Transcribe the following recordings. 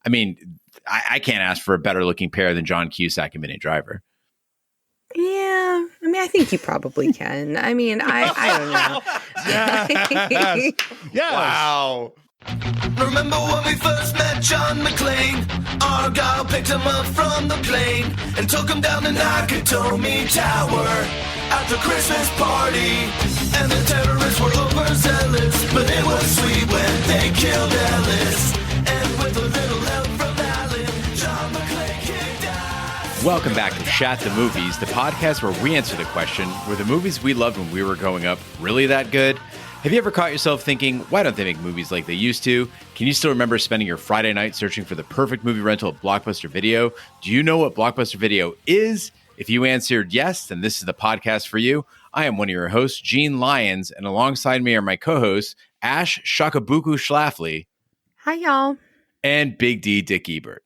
I mean, I can't ask for a better looking pair than John Cusack and Minnie Driver. Yeah, I mean, I think you probably can. I mean, I don't know. Yes. Yes. Wow. Remember when we first met John McClane? Argyle picked him up from the plane and took him down the Nakatomi Tower at the Christmas party. And the terrorists were overzealous, but it was sweet when they killed Ellis. And with a little help from Alan, John McClane kicked ass. Welcome back to Shat the Movies, the podcast where we answer the question, were the movies we loved when we were growing up really that good? Have you ever caught yourself thinking, why don't they make movies like they used to? Can you still remember spending your Friday night searching for the perfect movie rental at Blockbuster Video? Do you know what Blockbuster Video is? If you answered yes, then this is the podcast for you. I am one of your hosts, Gene Lyons, and alongside me are my co-hosts, Ash Shakabuku Schlafly. Hi, y'all. And Big D Dick Ebert.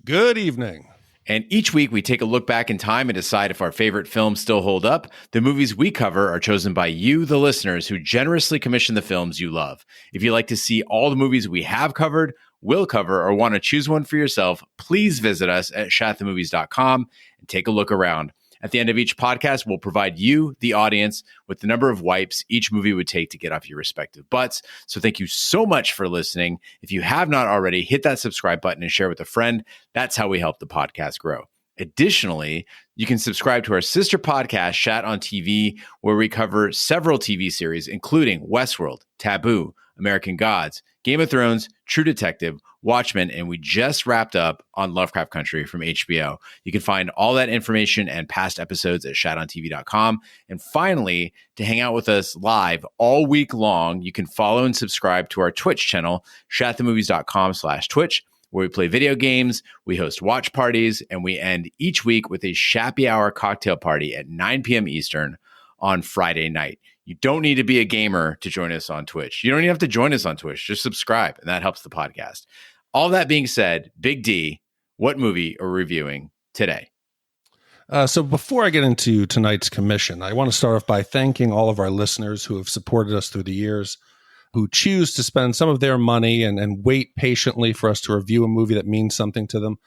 Good evening. And each week we take a look back in time and decide if our favorite films still hold up. The movies we cover are chosen by you, the listeners, who generously commission the films you love. If you'd like to see all the movies we have covered, will cover, or want to choose one for yourself, please visit us at shatthemovies.com and take a look around. At the end of each podcast, we'll provide you, the audience, with the number of wipes each movie would take to get off your respective butts. So thank you so much for listening. If you have not already, hit that subscribe button and share with a friend. That's how we help the podcast grow. Additionally, you can subscribe to our sister podcast, Shat on TV, where we cover several TV series, including Westworld, Taboo, American Gods, Game of Thrones, True Detective, Watchmen, and we just wrapped up on Lovecraft Country from HBO. You can find all that information and past episodes at shatontv.com. And finally, to hang out with us live all week long, you can follow and subscribe to our Twitch channel, shatthemovies.com/Twitch, where we play video games, we host watch parties, and we end each week with a Shappy Hour cocktail party at 9 p.m. Eastern on Friday night. You don't need to be a gamer to join us on Twitch. You don't even have to join us on Twitch. Just subscribe, and that helps the podcast. All that being said, Big D, what movie are we reviewing today? So before I get into tonight's commission, I want to start off by thanking all of our listeners who have supported us through the years, who choose to spend some of their money and wait patiently for us to review a movie that means something to them.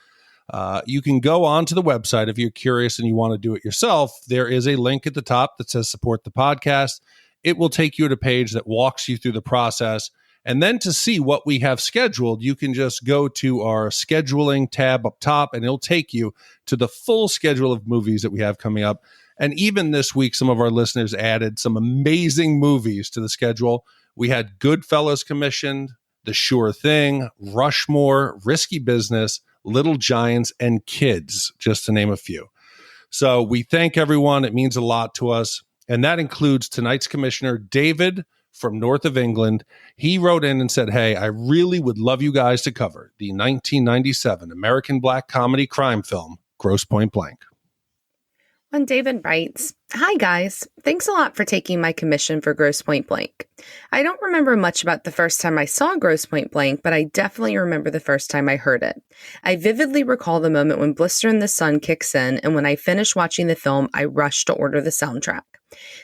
You can go on to the website if you're curious and you want to do it yourself. There is a link at the top that says support the podcast. It will take you to a page that walks you through the process. And then to see what we have scheduled, you can just go to our scheduling tab up top and it'll take you to the full schedule of movies that we have coming up. And even this week, some of our listeners added some amazing movies to the schedule. We had Goodfellas commissioned, The Sure Thing, Rushmore, Risky Business, Little Giants, and Kids, just to name a few. So we thank everyone. It means a lot to us. And that includes tonight's commissioner, David from north of England. He wrote in and said, hey, I really would love you guys to cover the 1997 American black comedy crime film, Grosse Pointe Blank. When David writes, hi guys, thanks a lot for taking my commission for Grosse Pointe Blank. I don't remember much about the first time I saw Grosse Pointe Blank, but I definitely remember the first time I heard it. I vividly recall the moment when Blister in the Sun kicks in, and when I finished watching the film, I rushed to order the soundtrack.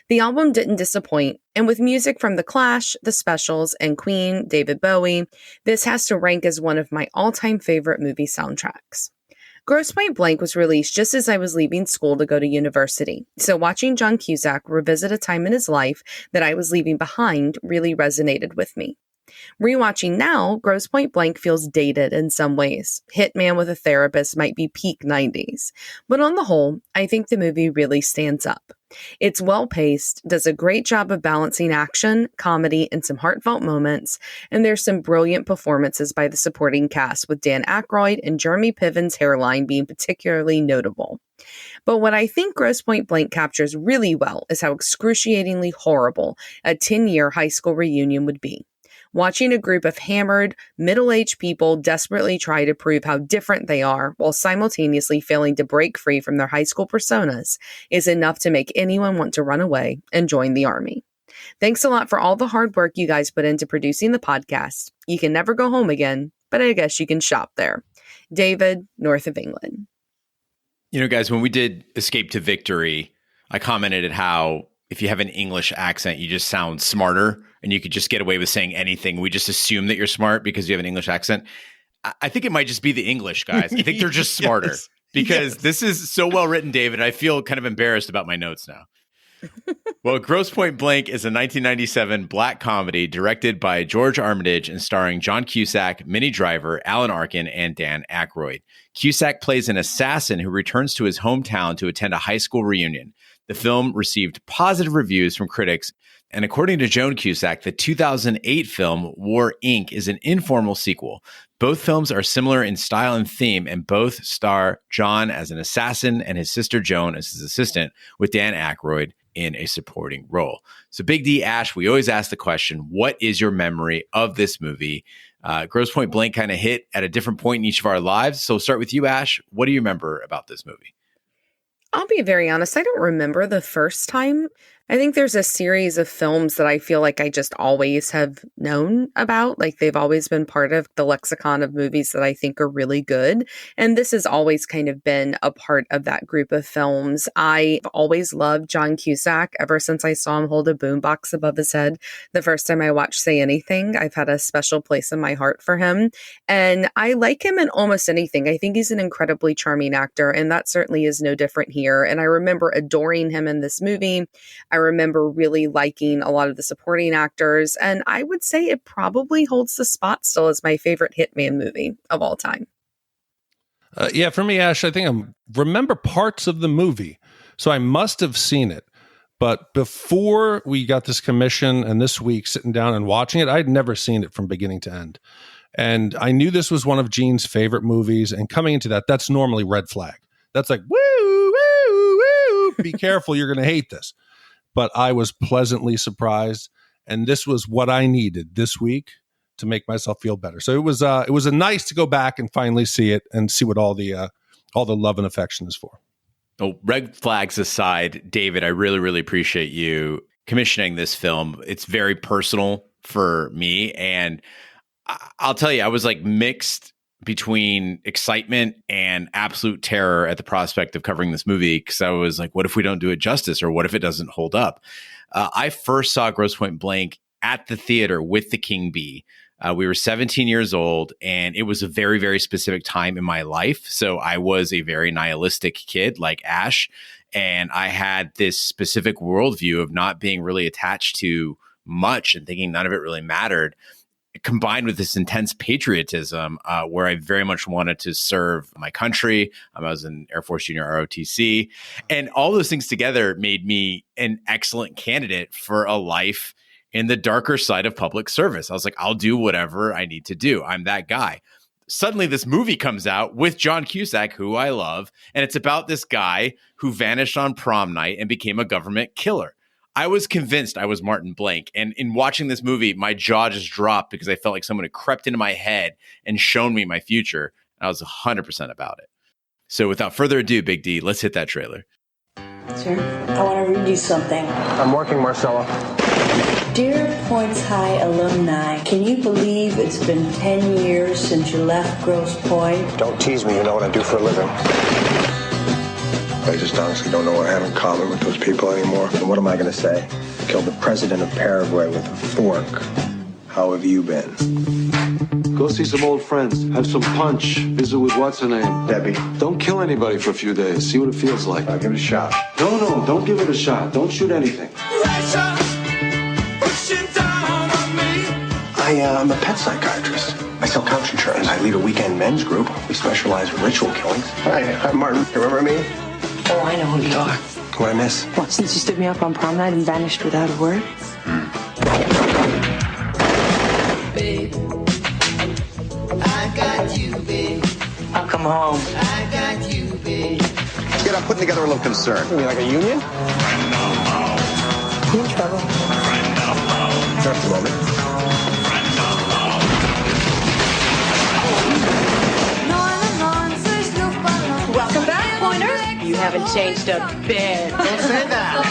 The album didn't disappoint, and with music from The Clash, The Specials, and Queen, David Bowie, this has to rank as one of my all-time favorite movie soundtracks. Grosse Pointe Blank was released just as I was leaving school to go to university, so watching John Cusack revisit a time in his life that I was leaving behind really resonated with me. Rewatching now, Grosse Pointe Blank feels dated in some ways. Hitman with a Therapist might be peak 90s. But on the whole, I think the movie really stands up. It's well-paced, does a great job of balancing action, comedy, and some heartfelt moments, and there's some brilliant performances by the supporting cast, with Dan Aykroyd and Jeremy Piven's hairline being particularly notable. But what I think Grosse Pointe Blank captures really well is how excruciatingly horrible a 10-year high school reunion would be. Watching a group of hammered, middle-aged people desperately try to prove how different they are while simultaneously failing to break free from their high school personas is enough to make anyone want to run away and join the army. Thanks a lot for all the hard work you guys put into producing the podcast. You can never go home again, but I guess you can shop there. David, north of England. You know, guys, when we did Escape to Victory, I commented at how if you have an English accent, you just sound smarter and you could just get away with saying anything. We just assume that you're smart because you have an English accent. I think it might just be the English guys. I think they're just smarter because this is so well written, David. I feel kind of embarrassed about my notes now. Well, Grosse Pointe Blank is a 1997 black comedy directed by George Armitage and starring John Cusack, Minnie Driver, Alan Arkin, and Dan Aykroyd. Cusack plays an assassin who returns to his hometown to attend a high school reunion. The film received positive reviews from critics, and according to Joan Cusack, the 2008 film War, Inc. is an informal sequel. Both films are similar in style and theme, and both star John as an assassin and his sister Joan as his assistant, with Dan Aykroyd in a supporting role. So Big D, Ash, we always ask the question, what is your memory of this movie? Grosse Pointe Blank kind of hit at a different point in each of our lives. So we'll start with you, Ash. What do you remember about this movie? I'll be very honest. I don't remember the first time. I think there's a series of films that I feel like I just always have known about. Like they've always been part of the lexicon of movies that I think are really good. And this has always kind of been a part of that group of films. I've always loved John Cusack ever since I saw him hold a boombox above his head. The first time I watched Say Anything, I've had a special place in my heart for him. And I like him in almost anything. I think he's an incredibly charming actor, and that certainly is no different here. And I remember adoring him in this movie. I remember really liking a lot of the supporting actors, and I would say it probably holds the spot still as my favorite Hitman movie of all time. Yeah, for me, Ash, I think I remember parts of the movie, so I must have seen it. But before we got this commission and this week sitting down and watching it, I'd never seen it from beginning to end. And I knew this was one of Gene's favorite movies, and coming into that, that's normally red flag. That's like, woo, woo, woo, be careful, you're going to hate this. But I was pleasantly surprised, and this was what I needed this week to make myself feel better. So it was a nice to go back and finally see it and see what all the love and affection is for. Oh, red flags aside, David, I really, really appreciate you commissioning this film. It's very personal for me, and I'll tell you, I was like mixed between excitement and absolute terror at the prospect of covering this movie, because I was like, what if we don't do it justice, or what if it doesn't hold up? I first saw Grosse Pointe Blank at the theater with the King Bee. We were 17 years old, and it was a very, very specific time in my life. So I was a very nihilistic kid like Ash, and I had this specific worldview of not being really attached to much and thinking none of it really mattered, combined with this intense patriotism where I very much wanted to serve my country. I was in Air Force Junior ROTC, and all those things together made me an excellent candidate for a life in the darker side of public service. I was like, I'll do whatever I need to do. I'm that guy. Suddenly this movie comes out with John Cusack, who I love, and it's about this guy who vanished on prom night and became a government killer. I was convinced I was Martin Blank. And in watching this movie, my jaw just dropped because I felt like someone had crept into my head and shown me my future. I was 100% about it. So without further ado, Big D, let's hit that trailer. Sir, I want to read you something. I'm working, Marcella. Dear Points High alumni, can you believe it's been 10 years since you left Grosse Point? Don't tease me, you know what I do for a living. I just honestly don't know what I have in common with those people anymore. And what am I going to say? Killed the president of Paraguay with a fork. How have you been? Go see some old friends. Have some punch. Visit with what's her name? Debbie. Don't kill anybody for a few days. See what it feels like. I'll give it a shot. No, don't give it a shot. Don't shoot anything. I'm a pet psychiatrist. I sell couch insurance. I lead a weekend men's group. We specialize in ritual killings. Hi, I'm Martin. You remember me? Oh, I know who you are. What'd I miss? What, since you stood me up on prom night and vanished without a word? Babe, I got you, babe. I'll come home. I got you, babe. Good, I'm putting together a little concern. You mean like a union? You in trouble? Just a moment. Welcome back, Pointers. You haven't changed a bit. Don't say that.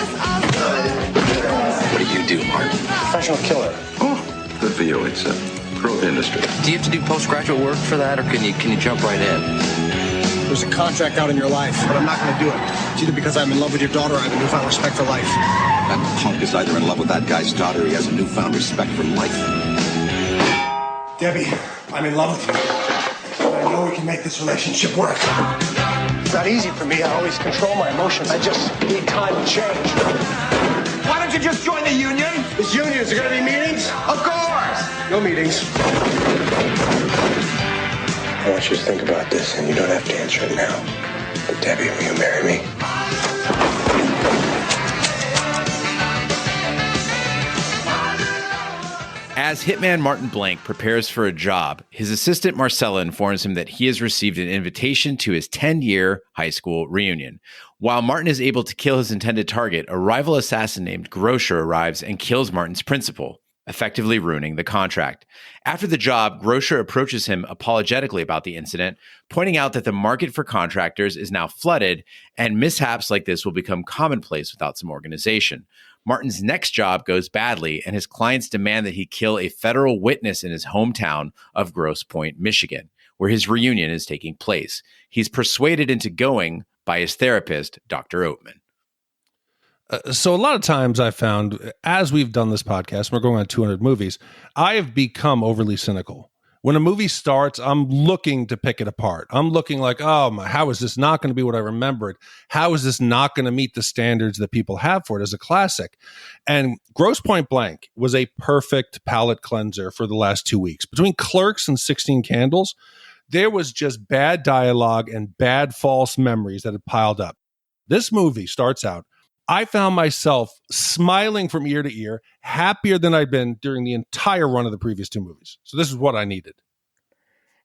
What do you do, Martin? Professional killer. Oh, good for you. It's a growth industry. Do you have to do postgraduate work for that, or can you jump right in? There's a contract out in your life, but I'm not going to do it. It's either because I'm in love with your daughter or I have a newfound respect for life. That punk is either in love with that guy's daughter or he has a newfound respect for life. Debbie, I'm in love with you. make this relationship work. It's not easy for me. I always control my emotions. I just need time to change. Why don't you just join the union? This union, is there going to be meetings? Of course! No meetings. I want you to think about this, and you don't have to answer it now. But Debbie, will you marry me? As hitman Martin Blank prepares for a job, his assistant Marcella informs him that he has received an invitation to his 10-year high school reunion. While Martin is able to kill his intended target, a rival assassin named Grocer arrives and kills Martin's principal, effectively ruining the contract. After the job, Grocer approaches him apologetically about the incident, pointing out that the market for contractors is now flooded and mishaps like this will become commonplace without some organization. Martin's next job goes badly, and his clients demand that he kill a federal witness in his hometown of Grosse Point, Michigan, where his reunion is taking place. He's persuaded into going by his therapist, Dr. Oatman. So a lot of times I found, as we've done this podcast, we're going on 200 movies, I have become overly cynical. When a movie starts, I'm looking to pick it apart. I'm looking like, how is this not going to be what I remembered? How is this not going to meet the standards that people have for it as a classic? And Grosse Point Blank was a perfect palate cleanser for the last 2 weeks. Between Clerks and 16 Candles, there was just bad dialogue and bad false memories that had piled up. This movie starts out, I found myself smiling from ear to ear, happier than I'd been during the entire run of the previous two movies. So this is what I needed.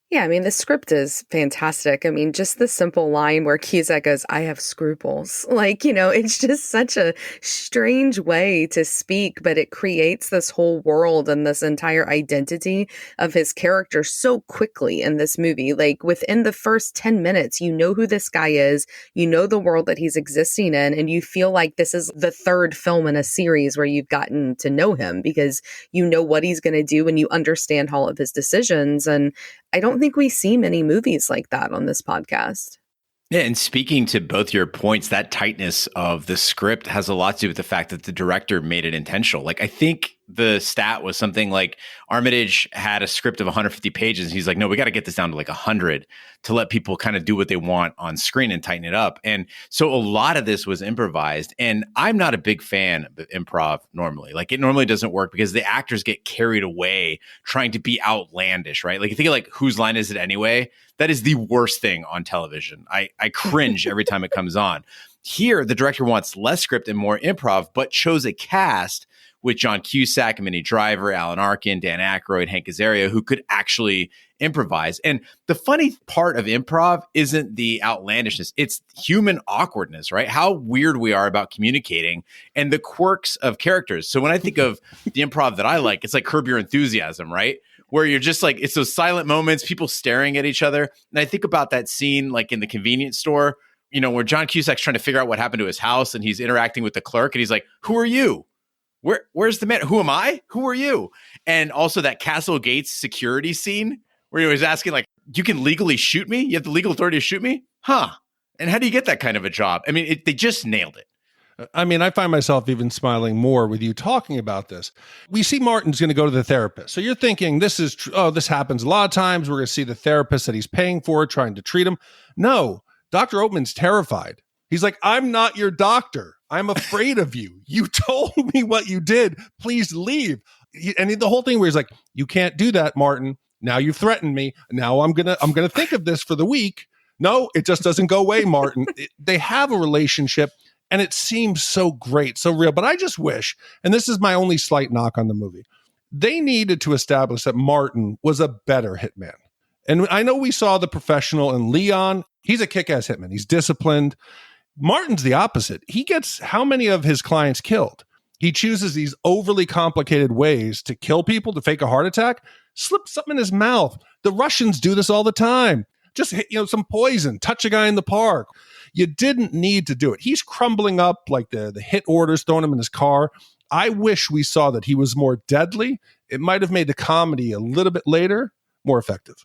Yeah, I mean, the script is fantastic. I mean, just the simple line where Cusack goes, I have scruples. Like, it's just such a strange way to speak, but it creates this whole world and this entire identity of his character so quickly in this movie. Like, within the first 10 minutes, you know who this guy is, you know the world that he's existing in, and you feel like this is the third film in a series where you've gotten to know him because you know what he's going to do and you understand all of his decisions. And I don't think we see many movies like that on this podcast. Yeah, and speaking to both your points, that tightness of the script has a lot to do with the fact that the director made it intentional. Like, I think the stat was something like Armitage had a script of 150 pages. He's like, no, we got to get this down to like 100 to let people kind of do what they want on screen and tighten it up. And so a lot of this was improvised. And I'm not a big fan of improv normally. Like, it normally doesn't work because the actors get carried away trying to be outlandish, right? Like, you think of like, whose line is it anyway? That is the worst thing on television. I cringe every time it comes on. Here, the director wants less script and more improv, but chose a cast with John Cusack, Minnie Driver, Alan Arkin, Dan Aykroyd, Hank Azaria, who could actually improvise. And the funny part of improv isn't the outlandishness. It's human awkwardness, right? How weird we are about communicating and the quirks of characters. So when I think of the improv that I like, it's like Curb Your Enthusiasm, right? Where you're just like, it's those silent moments, people staring at each other. And I think about that scene like in the convenience store, where John Cusack's trying to figure out what happened to his house and he's interacting with the clerk and he's like, who are you? Where's the man? Who am I? Who are you? And also that Castle Gates security scene where he was asking like, you can legally shoot me? You have the legal authority to shoot me? Huh. And how do you get that kind of a job? I mean, they just nailed it. I mean, I find myself even smiling more with you talking about this. We see Martin's going to go to the therapist. So you're thinking this happens a lot of times. We're going to see the therapist that he's paying for trying to treat him. No, Dr. Oatman's terrified. He's like, I'm not your doctor. I'm afraid of you. You told me what you did. Please leave. And the whole thing where he's like, you can't do that, Martin. Now you've threatened me. Now I'm gonna think of this for the week. No, it just doesn't go away, Martin. They have a relationship, and it seems so great, so real. But I just wish, and this is my only slight knock on the movie, they needed to establish that Martin was a better hitman. And I know we saw The Professional and Leon. He's a kick-ass hitman. He's disciplined. Martin's the opposite. He gets how many of his clients killed? He chooses these overly complicated ways to kill people, to fake a heart attack, slip something in his mouth. The Russians do this all the time. Just hit, some poison, touch a guy in the park. You didn't need to do it. He's crumbling up like the hit orders, throwing him in his car. I wish we saw that he was more deadly. It might have made the comedy a little bit later more effective.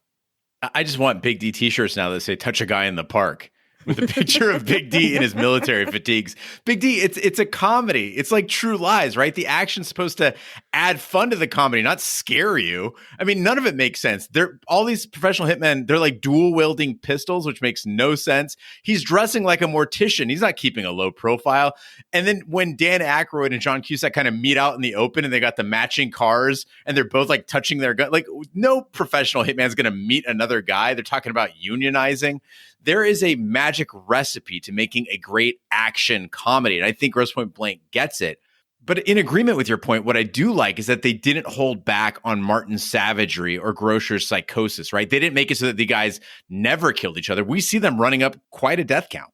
I just want Big D t-shirts now that say touch a guy in the park. with a picture of Big D in his military fatigues. Big D, it's a comedy. It's like True Lies, right? The action's supposed to add fun to the comedy, not scare you. I mean, none of it makes sense. All these professional hitmen, they're like dual wielding pistols, which makes no sense. He's dressing like a mortician. He's not keeping a low profile. And then when Dan Aykroyd and John Cusack kind of meet out in the open and they got the matching cars and they're both like touching their gun, like no professional hitman's going to meet another guy. They're talking about unionizing. There is a magic recipe to making a great action comedy. And I think Grosse Point Blank gets it. But in agreement with your point, what I do like is that they didn't hold back on Martin's savagery or Grocer's psychosis, right? They didn't make it so that the guys never killed each other. We see them running up quite a death count.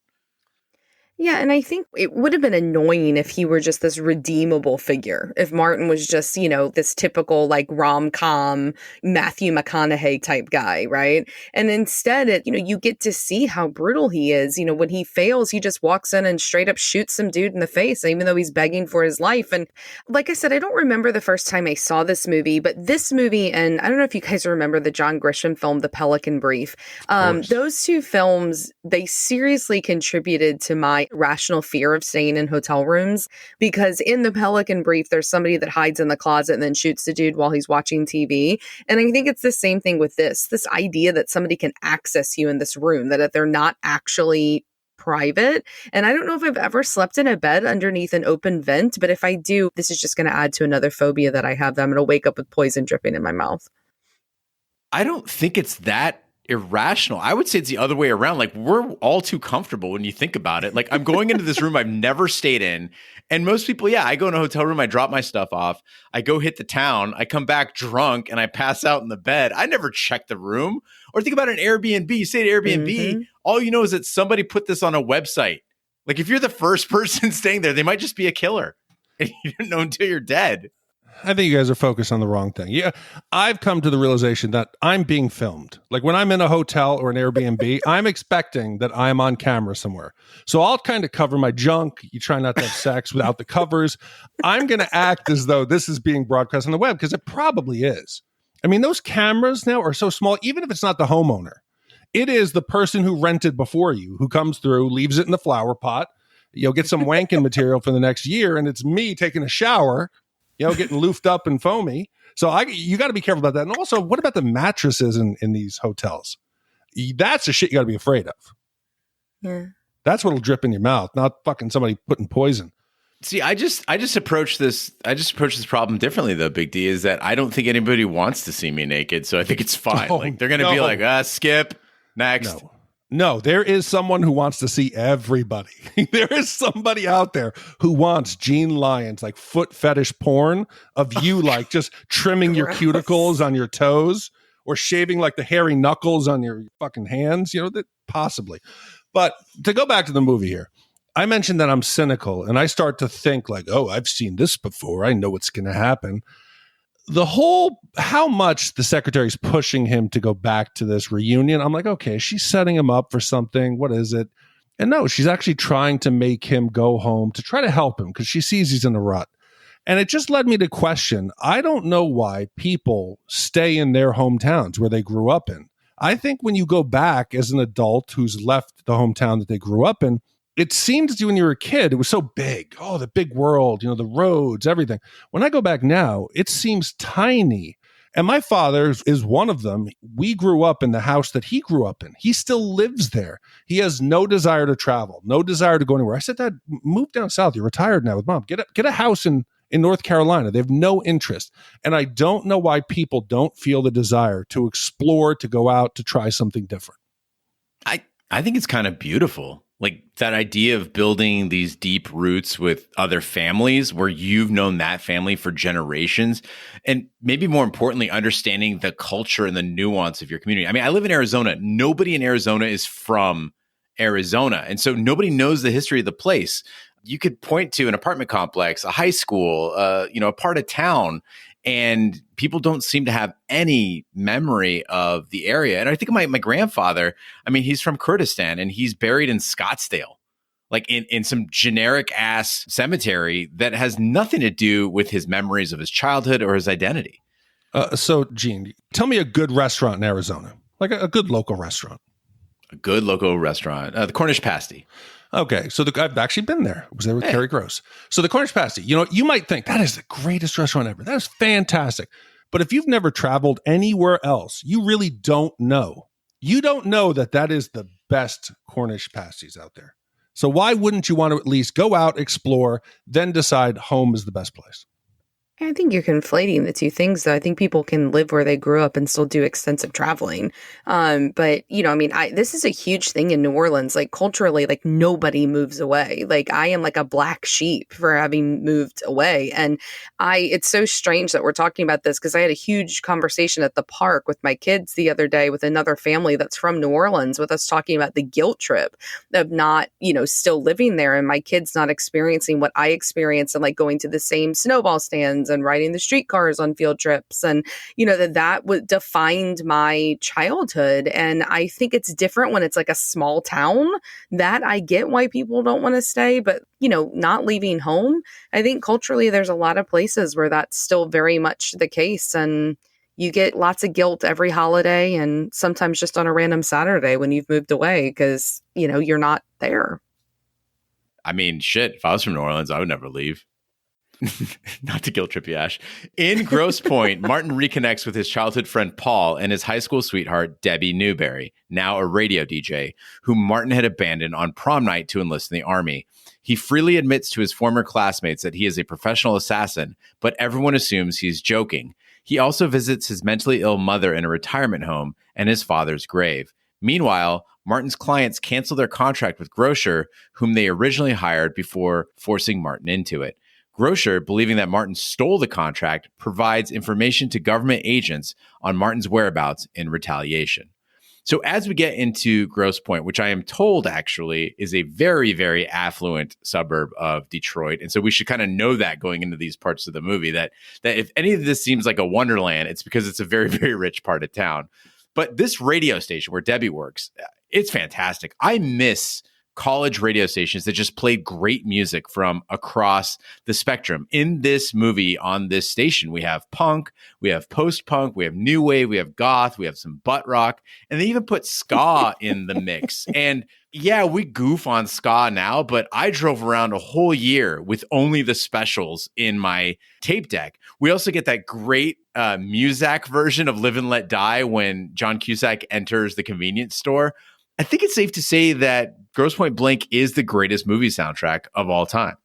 Yeah, and I think it would have been annoying if he were just this redeemable figure. If Martin was just, this typical like rom-com Matthew McConaughey type guy, right? And instead, you get to see how brutal he is. When he fails, he just walks in and straight up shoots some dude in the face, even though he's begging for his life. And like I said, I don't remember the first time I saw this movie, but this movie, and I don't know if you guys remember the John Grisham film, The Pelican Brief. Those two films, they seriously contributed to my rational fear of staying in hotel rooms, because in The Pelican Brief, there's somebody that hides in the closet and then shoots the dude while he's watching TV. And I think it's the same thing with this idea that somebody can access you in this room, that they're not actually private. And I don't know if I've ever slept in a bed underneath an open vent, but if I do, this is just going to add to another phobia that I have, that I'm going to wake up with poison dripping in my mouth. I don't think it's that irrational. I would say it's the other way around. Like, we're all too comfortable when you think about it. Like, I'm going into this room I've never stayed in. And most people, I go in a hotel room, I drop my stuff off, I go hit the town, I come back drunk and I pass out in the bed. I never check the room. Or think about an Airbnb. You say to Airbnb, all you know is that somebody put this on a website. Like, if you're the first person staying there, they might just be a killer. And you don't know until you're dead. I think you guys are focused on the wrong thing. Yeah, I've come to the realization that I'm being filmed. Like when I'm in a hotel or an Airbnb, I'm expecting that I'm on camera somewhere. So I'll kind of cover my junk. You try not to have sex without the covers. I'm going to act as though this is being broadcast on the web, because it probably is. I mean, those cameras now are so small, even if it's not the homeowner. It is the person who rented before you, who comes through, leaves it in the flower pot, get some wanking material for the next year, and it's me taking a shower, getting loofed up and foamy. So you got to be careful about that. And also, what about the mattresses in these hotels? That's the shit you got to be afraid of. Yeah. That's what'll drip in your mouth, not fucking somebody putting poison. See, I just approach this problem differently though, Big D, is that I don't think anybody wants to see me naked. So I think it's fine. Like they're going to be like, skip, next. No, there is someone who wants to see everybody. There is somebody out there who wants Gene Lyons, like foot fetish porn of you, like just trimming your cuticles on your toes or shaving like the hairy knuckles on your fucking hands, that possibly. But to go back to the movie here, I mentioned that I'm cynical and I start to think like, oh, I've seen this before. I know what's going to happen. How much the secretary's pushing him to go back to this reunion, I'm like, okay, she's setting him up for something. What is it? And no, she's actually trying to make him go home to try to help him because she sees he's in a rut. And it just led me to question, I don't know why people stay in their hometowns where they grew up in. I think when you go back as an adult who's left the hometown that they grew up in, it seemed to you when you were a kid, it was so big. Oh, the big world, the roads, everything. When I go back now, it seems tiny. And my father is one of them. We grew up in the house that he grew up in. He still lives there. He has no desire to travel, no desire to go anywhere. I said, Dad, move down south. You're retired now with Mom. Get a house in North Carolina. They have no interest. And I don't know why people don't feel the desire to explore, to go out, to try something different. I think it's kind of beautiful. Like that idea of building these deep roots with other families where you've known that family for generations. And maybe more importantly, understanding the culture and the nuance of your community. I mean, I live in Arizona. Nobody in Arizona is from Arizona. And so nobody knows the history of the place. You could point to an apartment complex, a high school, a part of town, and people don't seem to have any memory of the area. And I think of my grandfather, I mean, he's from Kurdistan and he's buried in Scottsdale, like in some generic ass cemetery that has nothing to do with his memories of his childhood or his identity. So, Gene, tell me a good restaurant in Arizona, like a good local restaurant. A good local restaurant. The Cornish Pasty. Okay, so I've actually been there. I was there with Carrie Gross. So the Cornish Pasty, you might think that is the greatest restaurant ever. That is fantastic. But if you've never traveled anywhere else, you really don't know. You don't know that is the best Cornish pasties out there. So why wouldn't you want to at least go out, explore, then decide home is the best place? I think you're conflating the two things, though. I think people can live where they grew up and still do extensive traveling. But, this is a huge thing in New Orleans. Like, culturally, like, nobody moves away. Like, I am like a black sheep for having moved away. And it's so strange that we're talking about this because I had a huge conversation at the park with my kids the other day with another family that's from New Orleans, with us talking about the guilt trip of not, still living there and my kids not experiencing what I experienced and like going to the same snowball stands and riding the streetcars on field trips. And, that defined my childhood. And I think it's different when it's like a small town. That I get why people don't want to stay, but, not leaving home. I think culturally there's a lot of places where that's still very much the case. And you get lots of guilt every holiday and sometimes just on a random Saturday when you've moved away because, you're not there. I mean, shit, if I was from New Orleans, I would never leave. Not to guilt trip you, Ash. In Grosse Point, Martin reconnects with his childhood friend Paul and his high school sweetheart, Debi Newberry, now a radio DJ, whom Martin had abandoned on prom night to enlist in the Army. He freely admits to his former classmates that he is a professional assassin, but everyone assumes he's joking. He also visits his mentally ill mother in a retirement home and his father's grave. Meanwhile, Martin's clients cancel their contract with Grocer, whom they originally hired before forcing Martin into it. Grocer, believing that Martin stole the contract, provides information to government agents on Martin's whereabouts in retaliation. So as we get into Grosse Point, which I am told actually is a very, very affluent suburb of Detroit. And so we should kind of know that going into these parts of the movie, that if any of this seems like a wonderland, it's because it's a very, very rich part of town. But this radio station where Debi works, it's fantastic. I miss college radio stations that just played great music from across the spectrum. In this movie, on this station, we have punk, we have post-punk, we have new wave, we have goth, we have some butt rock, and they even put ska in the mix. And yeah, we goof on ska now, but I drove around a whole year with only the specials in my tape deck. We also get that great Muzak version of Live and Let Die when John Cusack enters the convenience store. I think it's safe to say that Grosse Pointe Blank is the greatest movie soundtrack of all time.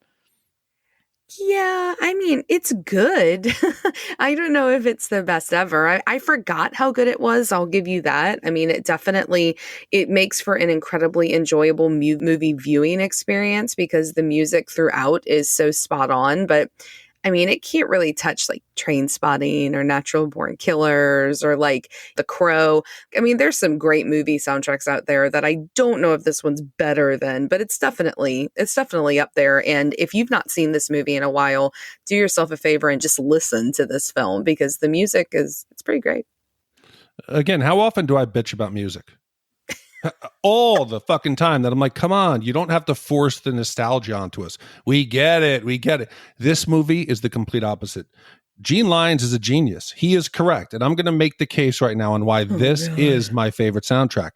Yeah, I mean, it's good. I don't know if it's the best ever. I forgot how good it was. I'll give you that. I mean, it makes for an incredibly enjoyable movie viewing experience because the music throughout is so spot on. But I mean, it can't really touch like Train Spotting or Natural Born Killers or like The Crow. I mean, there's some great movie soundtracks out there that I don't know if this one's better than, but it's definitely up there. And if you've not seen this movie in a while, do yourself a favor and just listen to this film because the music it's pretty great. Again, how often do I bitch about music? All the fucking time that I'm like, come on, you don't have to force the nostalgia onto us. We get it. This movie is the complete opposite. Gene Lyons is a genius. He is correct. And I'm going to make the case right now on why this is my favorite soundtrack.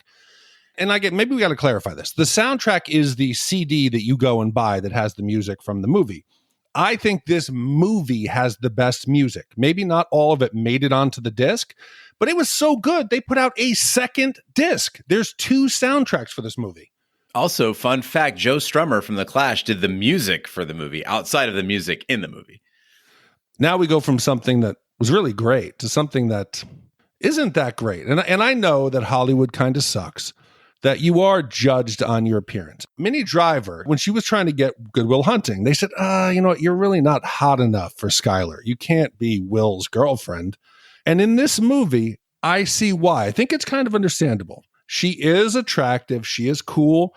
And maybe we got to clarify this. The soundtrack is the CD that you go and buy that has the music from the movie. I think this movie has the best music. Maybe not all of it made it onto the disc, but it was so good, they put out a second disc. There's 2 soundtracks for this movie. Also, fun fact, Joe Strummer from The Clash did the music for the movie outside of the music in the movie. Now we go from something that was really great to something that isn't that great. And I know that Hollywood kind of sucks, that you are judged on your appearance. Minnie Driver, when she was trying to get Good Will Hunting, they said, you know what, you're really not hot enough for Skylar. You can't be Will's girlfriend. And in this movie, I see why. I think it's kind of understandable. She is attractive. She is cool,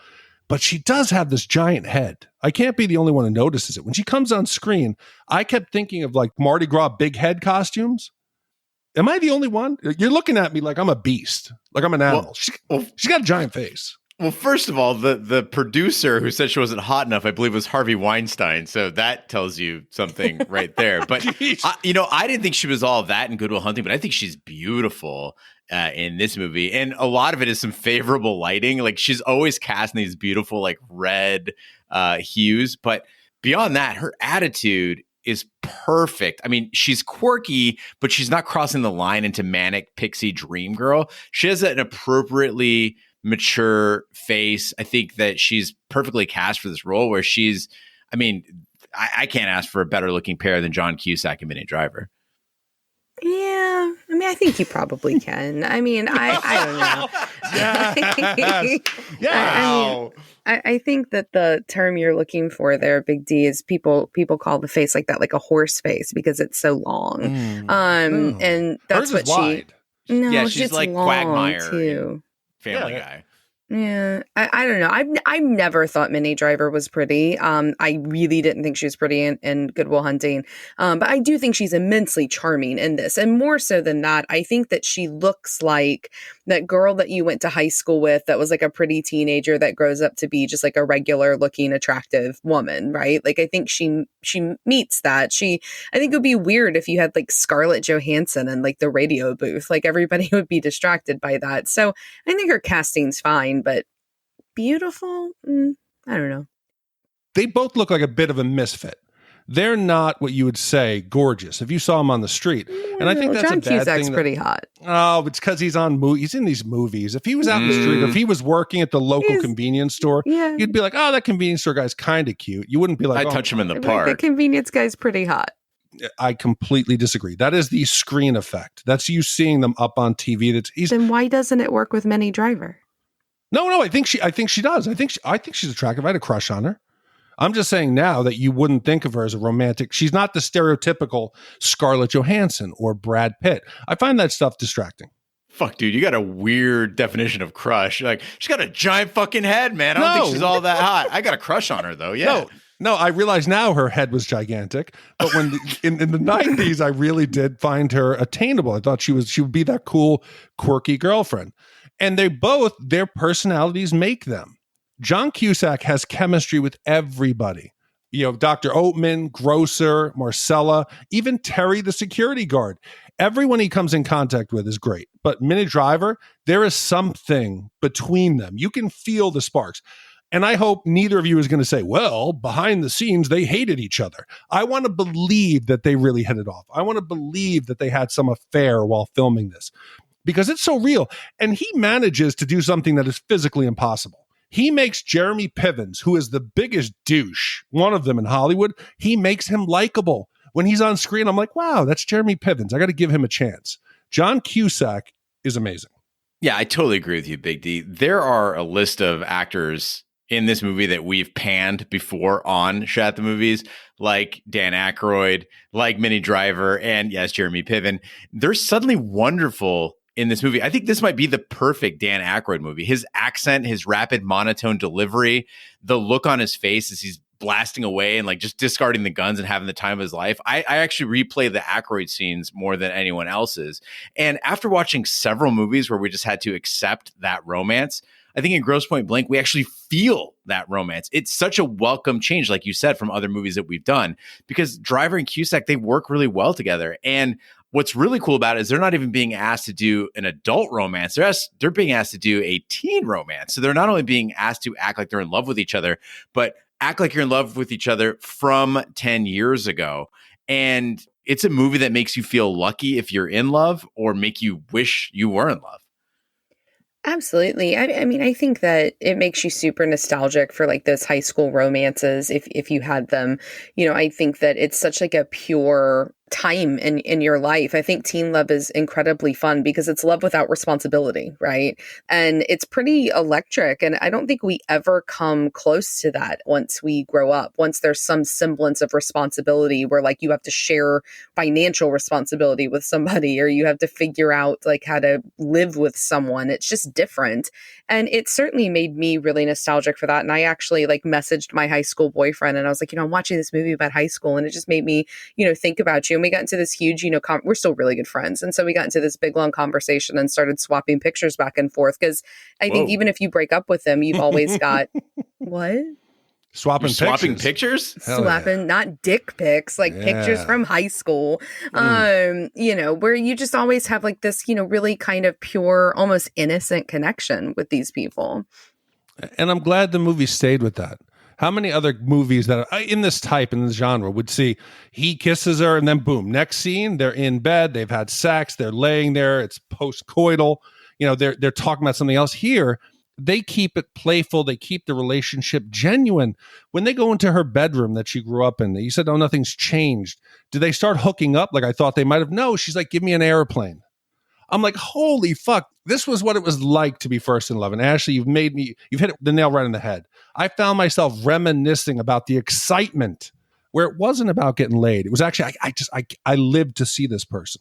but she does have this giant head. I can't be the only one who notices it. When she comes on screen, I kept thinking of like Mardi Gras big head costumes. Am I the only one? You're looking at me like I'm a beast, like I'm an animal. She's got a giant face. Well, first of all, the producer who said she wasn't hot enough, I believe, was Harvey Weinstein. So that tells you something right there. But, I didn't think she was all that in Good Will Hunting, but I think she's beautiful in this movie. And a lot of it is some favorable lighting. Like, she's always cast in these beautiful, like, red hues. But beyond that, her attitude is perfect. I mean, she's quirky, but she's not crossing the line into manic pixie dream girl. She has an appropriately mature face. I think that she's perfectly cast for this role where I can't ask for a better looking pair than John Cusack and Minnie Driver. Yeah, I think you probably can. I don't know. I think that the term you're looking for there, Big D, is people call the face like that, like a horse face, because it's so long. And that's Hers is wide. Yeah, she's like long Quagmire too. Family Guy. Yeah, I don't know. I've never thought Minnie Driver was pretty. I really didn't think she was pretty in Good Will Hunting. But I do think she's immensely charming in this. And more so than that, I think that she looks like that girl that you went to high school with that was like a pretty teenager that grows up to be just like a regular looking, attractive woman, right? Like, I think she meets that. I think it would be weird if you had like Scarlett Johansson in like the radio booth. Like, everybody would be distracted by that. So I think her casting's fine. But beautiful? I don't know. They both look like a bit of a misfit. They're not what you would say gorgeous if you saw them on the street. And I think that's John a bad Cusack's thing. pretty hot. Oh, it's because he's he's in these movies. If he was out in the street, or if he was working at the local convenience store, you'd be like, oh, that convenience store guy's kind of cute. You wouldn't be like, I'd touch him in the park. The convenience guy's pretty hot. I completely disagree. That is the screen effect. That's you seeing them up on TV. Then why doesn't it work with Minnie Driver? No, I think she does. I think she's attractive. I had a crush on her. I'm just saying now that you wouldn't think of her as a romantic. She's not the stereotypical Scarlett Johansson or Brad Pitt. I find that stuff distracting. Fuck, dude, you got a weird definition of crush. Like, she's got a giant fucking head, man. I don't think she's all that hot. I got a crush on her, though. Yeah. No, I realize now her head was gigantic, but when in the 90s, I really did find her attainable. I thought she would be that cool, quirky girlfriend. And their personalities make them. John Cusack has chemistry with everybody. Dr. Oatman, Grocer, Marcella, even Terry, the security guard. Everyone he comes in contact with is great. But Minnie Driver, there is something between them. You can feel the sparks. And I hope neither of you is going to say, well, behind the scenes, they hated each other. I want to believe that they really hit it off. I want to believe that they had some affair while filming this, because it's so real. And he manages to do something that is physically impossible. He makes Jeremy Pivens, who is the biggest douche, one of them in Hollywood, he makes him likable. When he's on screen, I'm like, wow, that's Jeremy Pivens. I got to give him a chance. John Cusack is amazing. Yeah, I totally agree with you, Big D. There are a list of actors in this movie that we've panned before on Shat the Movies, like Dan Aykroyd, like Minnie Driver, and yes, Jeremy Piven. They're suddenly wonderful in this movie. I think this might be the perfect Dan Aykroyd movie. His accent, his rapid monotone delivery, the look on his face as he's blasting away and like just discarding the guns and having the time of his life. I actually replay the Aykroyd scenes more than anyone else's. And after watching several movies where we just had to accept that romance, I think in Grosse Pointe Blank, we actually feel that romance. It's such a welcome change, like you said, from other movies that we've done, because Driver and Cusack, they work really well together. And what's really cool about it is they're not even being asked to do an adult romance. They're being asked to do a teen romance. So they're not only being asked to act like they're in love with each other, but act like you're in love with each other from 10 years ago. And it's a movie that makes you feel lucky if you're in love, or make you wish you were in love. Absolutely. I mean, I think that it makes you super nostalgic for like those high school romances if you had them. I think that it's such like a pure time in your life. I think teen love is incredibly fun because it's love without responsibility, right? And it's pretty electric. And I don't think we ever come close to that once we grow up. Once there's some semblance of responsibility where like you have to share financial responsibility with somebody, or you have to figure out like how to live with someone. It's just different. And it certainly made me really nostalgic for that. And I actually like messaged my high school boyfriend and I was like, I'm watching this movie about high school and it just made me, think about you. and we got into this huge, we're still really good friends. And so we got into this big, long conversation and started swapping pictures back and forth. Because I think even if you break up with them, you've always got, what? Swapping pictures? Swapping, not dick pics, like pictures from high school. Where you just always have like this, really kind of pure, almost innocent connection with these people. And I'm glad the movie stayed with that. How many other movies that are in this type, in this genre, would see he kisses her and then boom, next scene, they're in bed, they've had sex, they're laying there, it's post-coital, they're talking about something else. Here, they keep it playful. They keep the relationship genuine. When they go into her bedroom that she grew up in, you said, oh, nothing's changed. Do they start hooking up like I thought they might have? No, she's like, give me an airplane. I'm like, holy fuck. This was what it was like to be first in love. And Ashley, you've hit the nail right in the head. I found myself reminiscing about the excitement where it wasn't about getting laid. It was actually, I lived to see this person.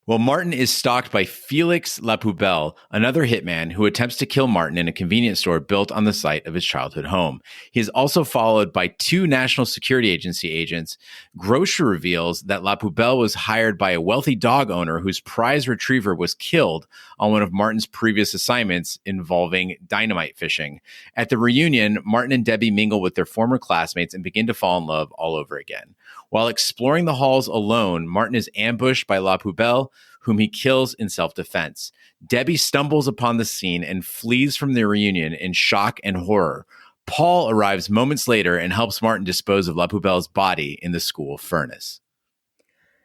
Well, Martin is stalked by Felix Lapoubelle, another hitman who attempts to kill Martin in a convenience store built on the site of his childhood home. He is also followed by 2 National Security Agency agents. Grocer reveals that Lapoubelle was hired by a wealthy dog owner whose prize retriever was killed on one of Martin's previous assignments involving dynamite fishing. At the reunion, Martin and Debbie mingle with their former classmates and begin to fall in love all over again. While exploring the halls alone, Martin is ambushed by Lapoubelle, whom he kills in self-defense. Debbie stumbles upon the scene and flees from the reunion in shock and horror. Paul arrives moments later and helps Martin dispose of Lapoubelle's body in the school furnace.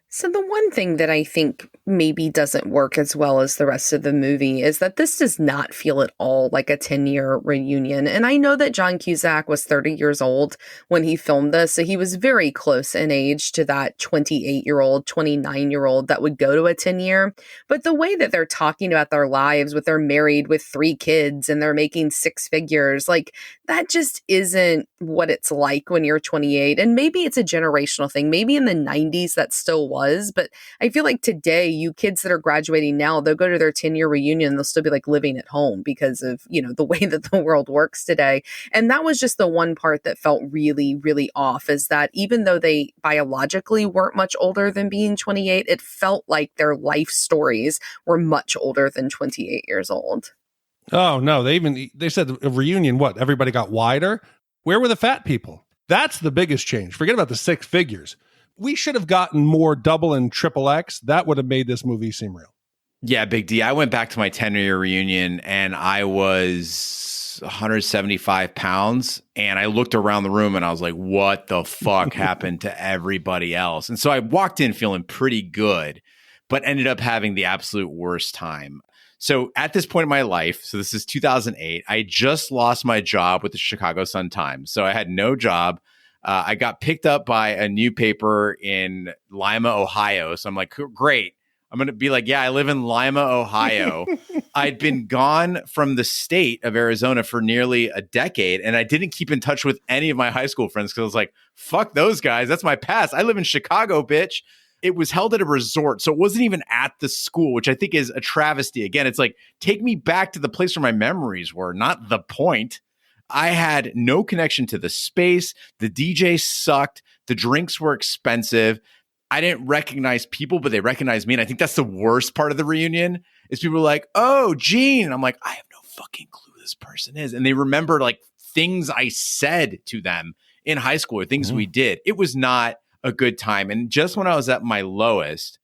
So the one thing that I think maybe doesn't work as well as the rest of the movie is that this does not feel at all like a 10-year reunion. And I know that John Cusack was 30 years old when he filmed this, so he was very close in age to that 28-year-old, 29-year-old that would go to a 10-year. But the way that they're talking about their lives, with they're married with 3 kids and they're making 6 figures, like that just isn't what it's like when you're 28. And maybe it's a generational thing. Maybe in the 90s that still was, but I feel like today, you kids that are graduating now, they'll go to their 10-year reunion, they'll still be like living at home because of, the way that the world works today. And that was just the one part that felt really, really off, is that even though they biologically weren't much older than being 28, it felt like their life stories were much older than 28 years old. Oh, no. They said a reunion, what? Everybody got wider? Where were the fat people? That's the biggest change. Forget about the 6 figures. We should have gotten more double and triple X. That would have made this movie seem real. Yeah, Big D. I went back to my 10-year reunion and I was 175 pounds. And I looked around the room and I was like, what the fuck happened to everybody else? And so I walked in feeling pretty good, but ended up having the absolute worst time. So at this point in my life, so this is 2008, I just lost my job with the Chicago Sun-Times. So I had no job. I got picked up by a new paper in Lima, Ohio. So I'm like, great. I'm going to be like, yeah, I live in Lima, Ohio. I'd been gone from the state of Arizona for nearly a decade, and I didn't keep in touch with any of my high school friends because I was like, fuck those guys. That's my past. I live in Chicago, bitch. It was held at a resort, so it wasn't even at the school, which I think is a travesty. Again, it's like, take me back to the place where my memories were, not the point. I had no connection to the space. The DJ sucked. The drinks were expensive. I didn't recognize people, but they recognized me. And I think that's the worst part of the reunion is people are like, oh, Gene. And I'm like, I have no fucking clue who this person is. And they remember like things I said to them in high school or things we did. It was not a good time. And just when I was at my lowest,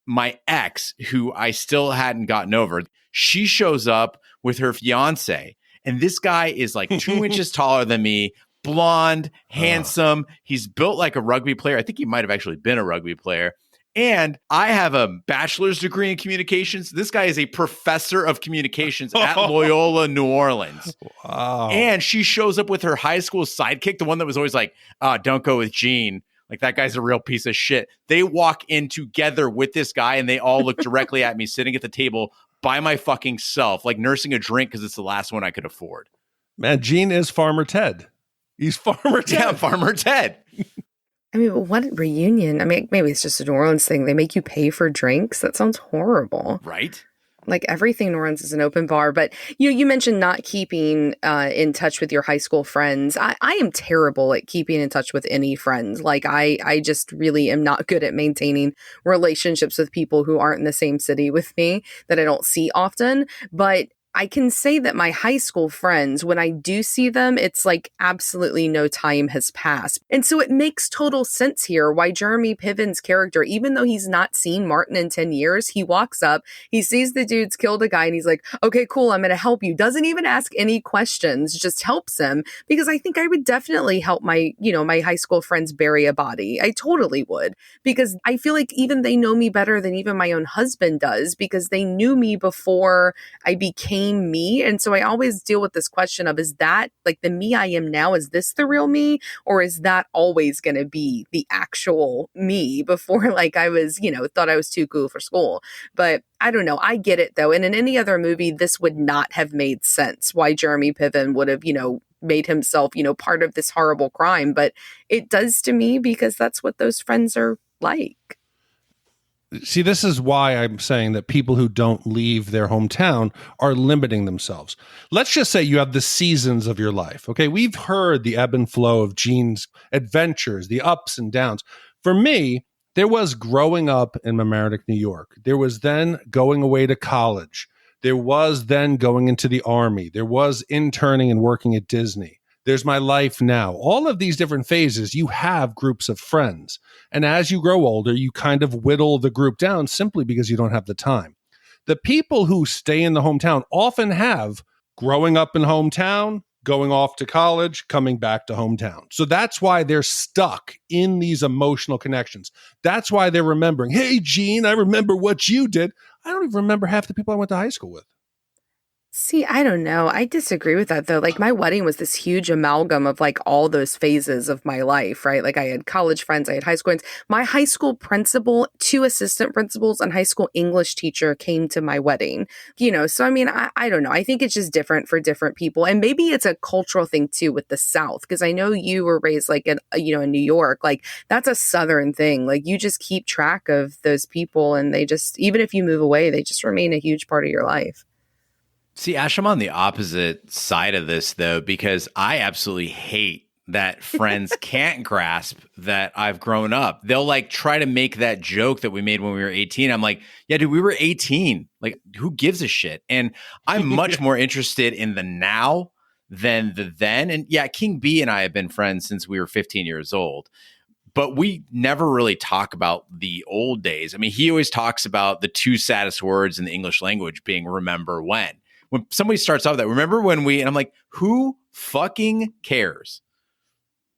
my ex, who I still hadn't gotten over, she shows up with her fiance. And this guy is like 2 inches taller than me, blonde, handsome. He's built like a rugby player. I think he might have actually been a rugby player. And I have a bachelor's degree in communications. This guy is a professor of communications at Loyola, New Orleans. Wow. And she shows up with her high school sidekick, the one that was always like, don't go with Gene. Like, that guy's a real piece of shit. They walk in together with this guy, and they all look directly at me sitting at the table by my fucking self, like nursing a drink because it's the last one I could afford. Man, Gene is Farmer Ted. He's Farmer Ted. Yeah, Farmer Ted. I mean, what reunion? I mean, maybe it's just a New Orleans thing. They make you pay for drinks. That sounds horrible. Right? Like everything runs as an open bar. But you mentioned not keeping in touch with your high school friends. I am terrible at keeping in touch with any friends. Like I just really am not good at maintaining relationships with people who aren't in the same city with me that I don't see often. But I can say that my high school friends, when I do see them, it's like absolutely no time has passed. And so it makes total sense here why Jeremy Piven's character, even though he's not seen Martin in 10 years, he walks up, he sees the dude's killed a guy and he's like, okay, cool, I'm going to help you. Doesn't even ask any questions, just helps him, because I think I would definitely help my high school friends bury a body. I totally would, because I feel like even they know me better than even my own husband does, because they knew me before I became me. And so I always deal with this question of, is that like the me I am now? Is this the real me? Or is that always going to be the actual me before like I was, thought I was too cool for school? But I don't know. I get it though. And in any other movie, this would not have made sense why Jeremy Piven would have, made himself, part of this horrible crime. But it does to me because that's what those friends are like. See, this is why I'm saying that people who don't leave their hometown are limiting themselves. Let's just say you have the seasons of your life. Okay, we've heard the ebb and flow of Gene's adventures, the ups and downs. For me, there was growing up in Mamaroneck, New York. There was then going away to college. There was then going into the Army. There was interning and working at Disney. There's my life now. All of these different phases, you have groups of friends. And as you grow older, you kind of whittle the group down simply because you don't have the time. The people who stay in the hometown often have growing up in hometown, going off to college, coming back to hometown. So that's why they're stuck in these emotional connections. That's why they're remembering, hey, Gene, I remember what you did. I don't even remember half the people I went to high school with. See, I don't know. I disagree with that, though. Like, my wedding was this huge amalgam of, like, all those phases of my life, right? Like, I had college friends, I had high school friends. My high school principal, 2 assistant principals, and high school English teacher came to my wedding. So, I mean, I don't know. I think it's just different for different people. And maybe it's a cultural thing, too, with the South. Because I know you were raised, like, in New York. Like, that's a Southern thing. Like, you just keep track of those people, and they just, even if you move away, they just remain a huge part of your life. See, Ash, I'm on the opposite side of this, though, because I absolutely hate that friends can't grasp that I've grown up. They'll like try to make that joke that we made when we were 18. I'm like, yeah, dude, we were 18. Like, who gives a shit? And I'm much more interested in the now than the then. And yeah, King B and I have been friends since we were 15 years old. But we never really talk about the old days. I mean, he always talks about the 2 saddest words in the English language being remember when. When somebody starts off that, remember when we, and I'm like, who fucking cares?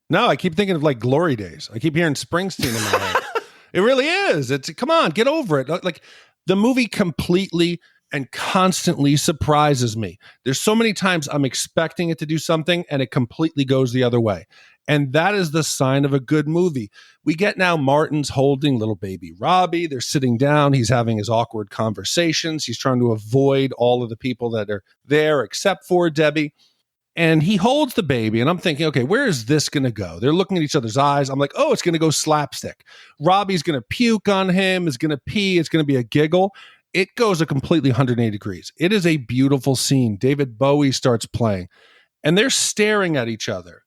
No, I keep thinking of like Glory Days. I keep hearing Springsteen in my head. It really is. It's, come on, get over it. Like, the movie completely and constantly surprises me. There's so many times I'm expecting it to do something and it completely goes the other way. And that is the sign of a good movie. We get now Martin's holding little baby Robbie. They're sitting down. He's having his awkward conversations. He's trying to avoid all of the people that are there except for Debbie. And he holds the baby. And I'm thinking, okay, where is this going to go? They're looking at each other's eyes. I'm like, oh, it's going to go slapstick. Robbie's going to puke on him. Is going to pee. It's going to be a giggle. It goes a completely 180 degrees. It is a beautiful scene. David Bowie starts playing. And they're staring at each other.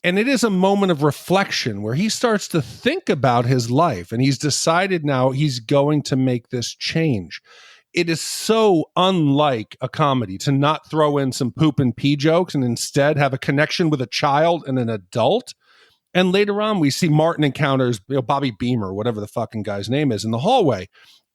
And it is a moment of reflection where he starts to think about his life, and he's decided now he's going to make this change. It is so unlike a comedy to not throw in some poop and pee jokes and instead have a connection with a child and an adult. And later on, we see Martin encounters Bobby Beamer, whatever the fucking guy's name is, in the hallway.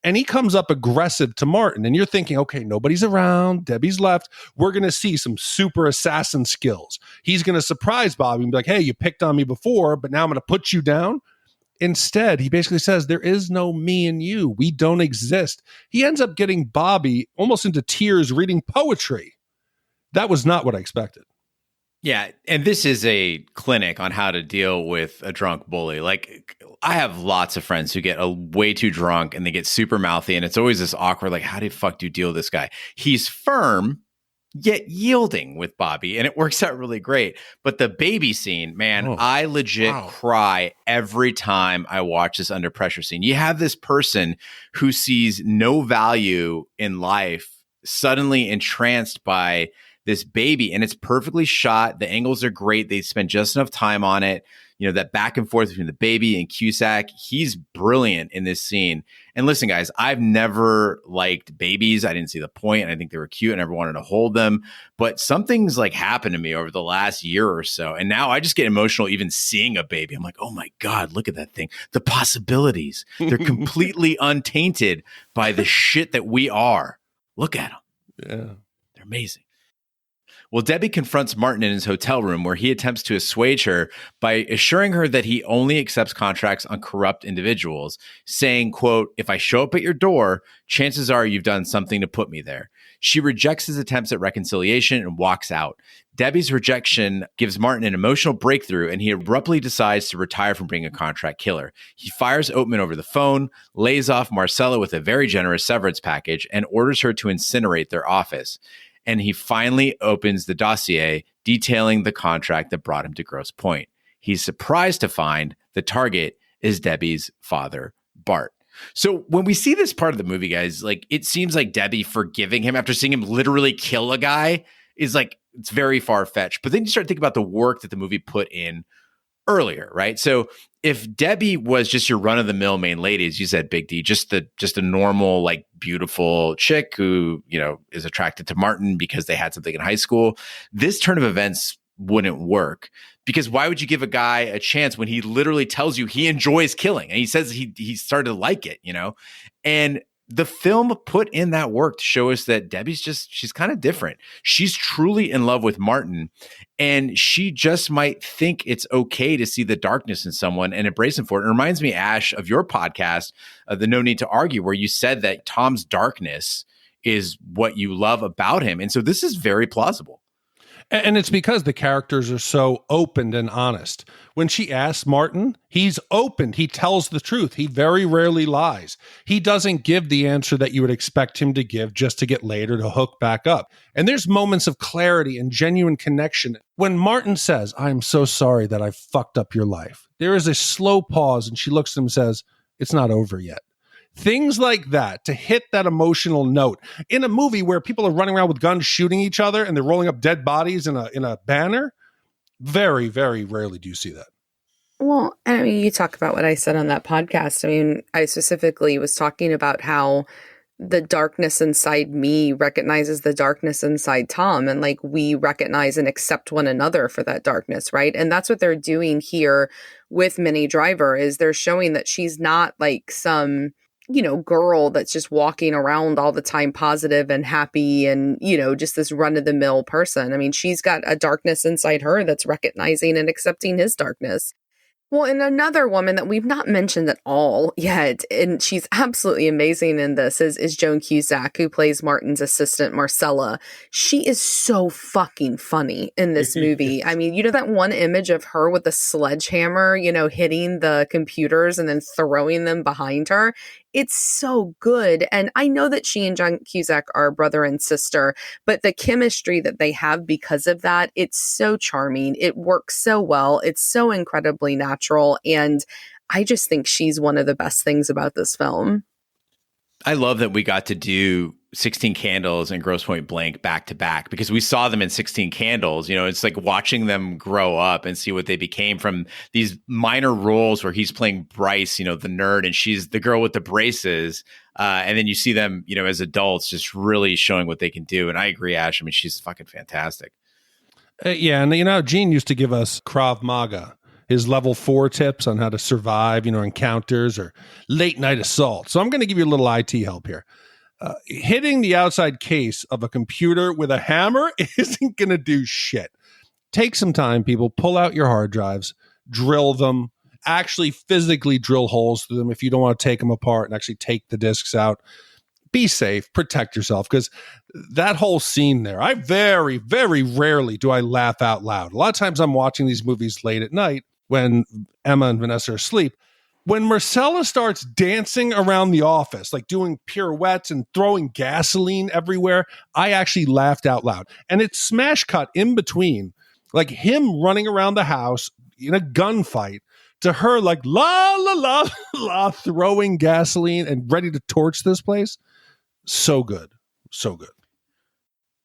And he comes up aggressive to Martin. And you're thinking, okay, nobody's around. Debbie's left. We're going to see some super assassin skills. He's going to surprise Bobby and be like, hey, you picked on me before, but now I'm going to put you down. Instead, he basically says, there is no me and you. We don't exist. He ends up getting Bobby almost into tears reading poetry. That was not what I expected. Yeah, and this is a clinic on how to deal with a drunk bully. Like, I have lots of friends who get way too drunk and they get super mouthy, and it's always this awkward, like, how the fuck do you deal with this guy? He's firm, yet yielding with Bobby, and it works out really great. But the baby scene, man, I legit cry every time I watch this under pressure scene. You have this person who sees no value in life suddenly entranced by this baby, and it's perfectly shot. The angles are great. They spend just enough time on it. You know, that back and forth between the baby and Cusack, he's brilliant in this scene. And listen, guys, I've never liked babies. I didn't see the point, and I think they were cute. I never wanted to hold them. But something's like happened to me over the last year or so. And now I just get emotional even seeing a baby. I'm like, oh my God, look at that thing. The possibilities. They're completely untainted by the shit that we are. Look at them. Yeah. They're amazing. Well, Debi confronts Martin in his hotel room where he attempts to assuage her by assuring her that he only accepts contracts on corrupt individuals, saying, quote, "If I show up at your door, chances are you've done something to put me there." She rejects his attempts at reconciliation and walks out. Debi's rejection gives Martin an emotional breakthrough, and he abruptly decides to retire from being a contract killer. He fires Oatman over the phone, lays off Marcella with a very generous severance package, and orders her to incinerate their office. And he finally opens the dossier detailing the contract that brought him to Grosse Point. He's surprised to find the target is Debi's father, Bart. So when we see this part of the movie, guys, like it seems like Debi forgiving him after seeing him literally kill a guy is like, it's very far-fetched. But then you start thinking about the work that the movie put in earlier, right? So if Debi was just your run-of-the-mill main lady, as you said, Big D, just a normal, like, beautiful chick who, you know, is attracted to Martin because they had something in high school, this turn of events wouldn't work. Because why would you give a guy a chance when he literally tells you he enjoys killing and he says he started to like it, you know? And the film put in that work to show us that Debi's she's kind of different. She's truly in love with Martin, and she just might think it's okay to see the darkness in someone and embrace him for it. It reminds me, Ash, of your podcast, The No Need to Argue, where you said that Tom's darkness is what you love about him. And so this is very plausible. And it's because the characters are so open and honest. When she asks Martin, he's open. He tells the truth. He very rarely lies. He doesn't give the answer that you would expect him to give just to get later to hook back up. And there's moments of clarity and genuine connection. When Martin says, "I'm so sorry that I fucked up your life," there is a slow pause and she looks at him and says, "It's not over yet." Things like that to hit that emotional note in a movie where people are running around with guns shooting each other and they're rolling up dead bodies in a banner. Very, very rarely do you see that. Well, I mean, you talk about what I said on that podcast. I mean, I specifically was talking about how the darkness inside me recognizes the darkness inside Tom, and like we recognize and accept one another for that darkness, right? And that's what they're doing here with Minnie Driver, is they're showing that she's not like some, you know, girl that's just walking around all the time positive and happy and, you know, just this run-of-the-mill person. I mean, she's got a darkness inside her that's recognizing and accepting his darkness. Well, and another woman that we've not mentioned at all yet, and she's absolutely amazing in this, is Joan Cusack, who plays Martin's assistant, Marcella. She is so fucking funny in this movie. I mean, you know that one image of her with the sledgehammer, you know, hitting the computers and then throwing them behind her? It's so good. And I know that she and John Cusack are brother and sister, but the chemistry that they have because of that, it's so charming. It works so well. It's so incredibly natural. And I just think she's one of the best things about this film. I love that we got to do 16 Candles and Grosse Pointe Blank back to back because we saw them in 16 Candles. You know, it's like watching them grow up and see what they became from these minor roles where he's playing Bryce, you know, the nerd, and she's the girl with the braces. And then you see them, you know, as adults just really showing what they can do. And I agree, Ash. I mean, she's fucking fantastic. Yeah. And, you know, Gene used to give us Krav Maga, his level 4 tips on how to survive, you know, encounters or late night assault. So I'm going to give you a little IT help here. Hitting the outside case of a computer with a hammer isn't going to do shit. Take some time, people. Pull out your hard drives, drill them, actually physically drill holes through them if you don't want to take them apart and actually take the discs out. Be safe, protect yourself, because that whole scene there, I very, very rarely do I laugh out loud. A lot of times I'm watching these movies late at night when Emma and Vanessa are asleep, when Marcella starts dancing around the office, like doing pirouettes and throwing gasoline everywhere, I actually laughed out loud. And it's smash cut in between, like him running around the house in a gunfight to her like la, la, la, la, throwing gasoline and ready to torch this place. So good. So good.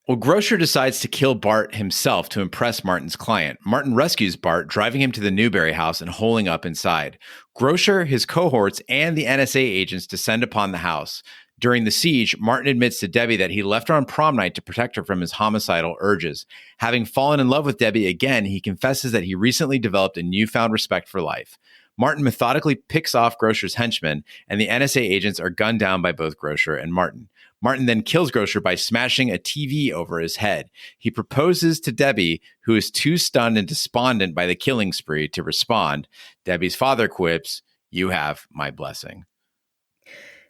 Well, Grocer decides to kill Bart himself to impress Martin's client. Martin rescues Bart, driving him to the Newberry house and holing up inside. Grocer, his cohorts, and the NSA agents descend upon the house. During the siege, Martin admits to Debi that he left her on prom night to protect her from his homicidal urges. Having fallen in love with Debi again, he confesses that he recently developed a newfound respect for life. Martin methodically picks off Grocer's henchmen, and the NSA agents are gunned down by both Grocer and Martin. Martin then kills Grocer by smashing a TV over his head. He proposes to Debi, who is too stunned and despondent by the killing spree to respond. Debi's father quips, "You have my blessing."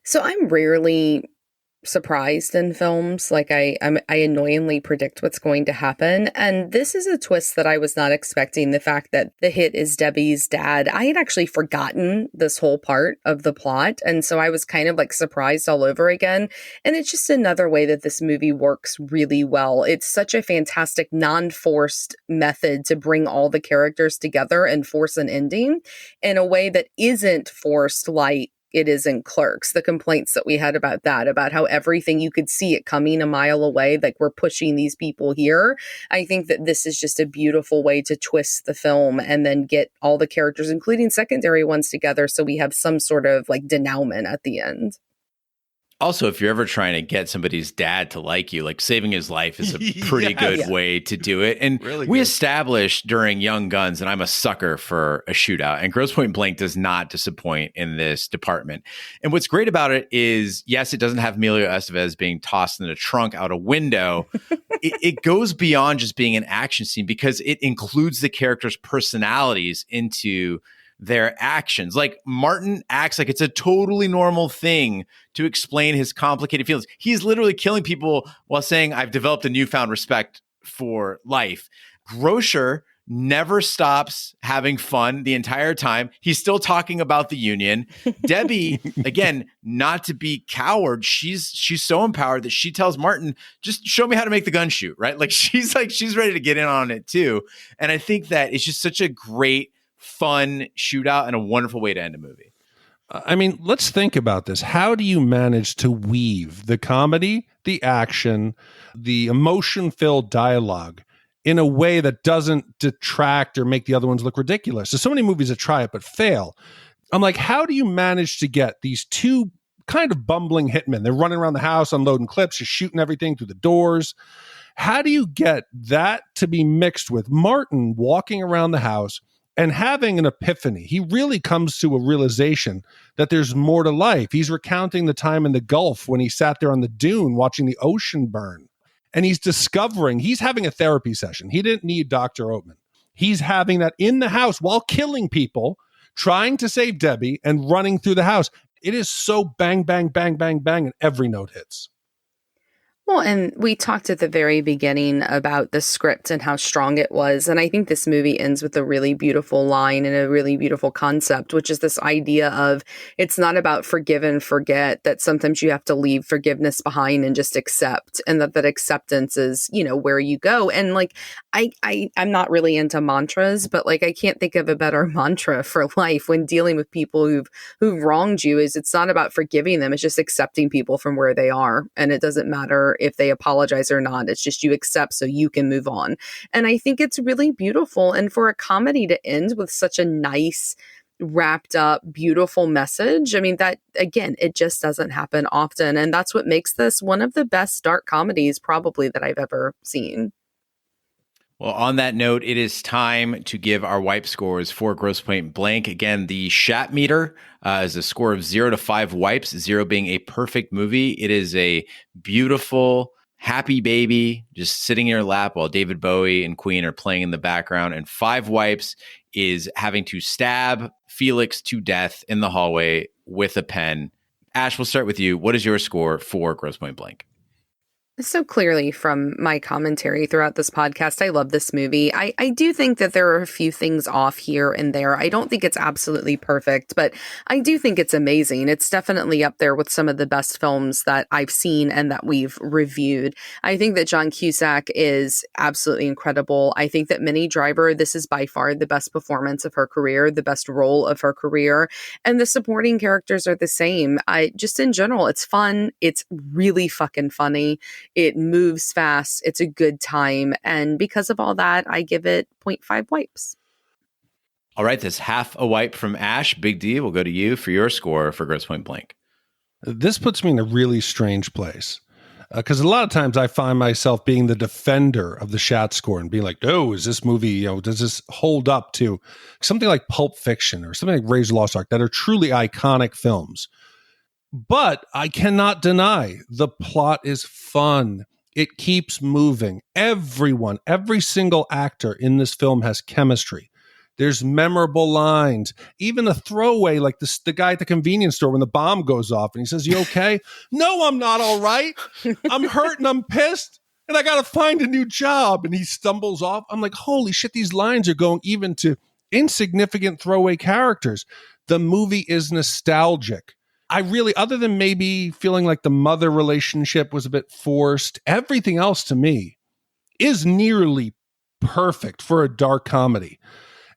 So I'm rarely surprised in films. Like I annoyingly predict what's going to happen. And this is a twist that I was not expecting. The fact that the hit is Debi's dad. I had actually forgotten this whole part of the plot. And so I was kind of like surprised all over again. And it's just another way that this movie works really well. It's such a fantastic non-forced method to bring all the characters together and force an ending in a way that isn't forced like it is in Clerks. The complaints that we had about that, about how everything you could see it coming a mile away, like we're pushing these people here. I think that this is just a beautiful way to twist the film and then get all the characters, including secondary ones, together so we have some sort of like denouement at the end. Also, if you're ever trying to get somebody's dad to like you, like saving his life is a pretty good way to do it. And really we good. established during Young Guns, and I'm a sucker for a shootout, and Grosse Point Blank does not disappoint in this department. And what's great about it is, yes, it doesn't have Emilio Estevez being tossed in a trunk out a window. It goes beyond just being an action scene because it includes the characters' personalities into their actions. Like Martin acts like it's a totally normal thing to explain his complicated feelings. He's literally killing people while saying, "I've developed a newfound respect for life." Grocer never stops having fun the entire time. He's still talking about the union. Debi, again, not to be coward, she's so empowered that she tells Martin, "Just show me how to make the gun shoot," right? Like she's ready to get in on it too. And I think that it's just such a great, fun shootout and a wonderful way to end a movie. I mean, let's think about this. How do you manage to weave the comedy, the action, the emotion-filled dialogue in a way that doesn't detract or make the other ones look ridiculous? There's so many movies that try it but fail. I'm like, how do you manage to get these two kind of bumbling hitmen? They're running around the house, unloading clips, just shooting everything through the doors. How do you get that to be mixed with Martin walking around the house and having an epiphany? He really comes to a realization that there's more to life. He's recounting the time in the Gulf when he sat there on the dune watching the ocean burn. And he's discovering, he's having a therapy session. He didn't need Dr. Oatman. He's having that in the house while killing people, trying to save Debi and running through the house. It is so bang, bang, bang, bang, bang, and every note hits. Well, and we talked at the very beginning about the script and how strong it was. And I think this movie ends with a really beautiful line and a really beautiful concept, which is this idea of it's not about forgive and forget, that sometimes you have to leave forgiveness behind and just accept, and that acceptance is, you know, where you go. And like, I'm not really into mantras, but like, I can't think of a better mantra for life when dealing with people who've wronged you. Is it's not about forgiving them. It's just accepting people from where they are. And it doesn't matter if they apologize or not. It's just you accept so you can move on. And I think it's really beautiful. And for a comedy to end with such a nice, wrapped up, beautiful message, I mean, that, again, it just doesn't happen often. And that's what makes this one of the best dark comedies probably that I've ever seen. Well, on that note, it is time to give our wipe scores for Grosse Point Blank. Again, the Shat meter is a score of 0 to 5 wipes, 0 being a perfect movie. It is a beautiful, happy baby just sitting in your lap while David Bowie and Queen are playing in the background. And 5 wipes is having to stab Felix to death in the hallway with a pen. Ash, we'll start with you. What is your score for Grosse Point Blank? So clearly from my commentary throughout this podcast, I love this movie. I do think that there are a few things off here and there. I don't think it's absolutely perfect, but I do think it's amazing. It's definitely up there with some of the best films that I've seen and that we've reviewed. I think that John Cusack is absolutely incredible. I think that Minnie Driver, this is by far the best performance of her career, the best role of her career. And the supporting characters are the same. Just in general, it's fun. It's really fucking funny. It moves fast. It's a good time. And because of all that, I give it 0.5 wipes. All right, that's half a wipe from Ash. Big D, we'll go to you for your score for Grosse Point Blank. This puts me in a really strange place. Because a lot of times I find myself being the defender of the Shat score and being like, oh, is this movie, does this hold up to something like Pulp Fiction or something like Raiders of the Lost Ark that are truly iconic films? But I cannot deny the plot is fun. It keeps moving. Everyone, every single actor in this film has chemistry. There's memorable lines. Even a throwaway like the guy at the convenience store when the bomb goes off and he says, you okay? No, I'm not all right. I'm hurt and I'm pissed and I got to find a new job. And he stumbles off. I'm like, holy shit, these lines are going even to insignificant throwaway characters. The movie is nostalgic. I really, other than maybe feeling like the mother relationship was a bit forced, everything else to me is nearly perfect for a dark comedy.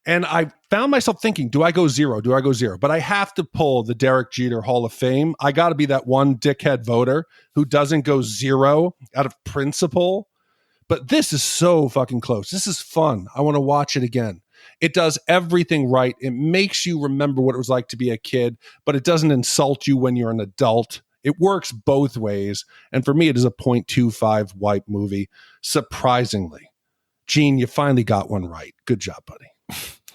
And I found myself thinking, do I go zero? Do I go zero? But I have to pull the Derek Jeter Hall of Fame. I got to be that one dickhead voter who doesn't go zero out of principle. But this is so fucking close. This is fun. I want to watch it again. It does everything right. It makes you remember what it was like to be a kid, but it doesn't insult you when you're an adult. It works both ways. And for me, it is a 0.25 wipe movie, surprisingly. Gene, you finally got one right. Good job, buddy.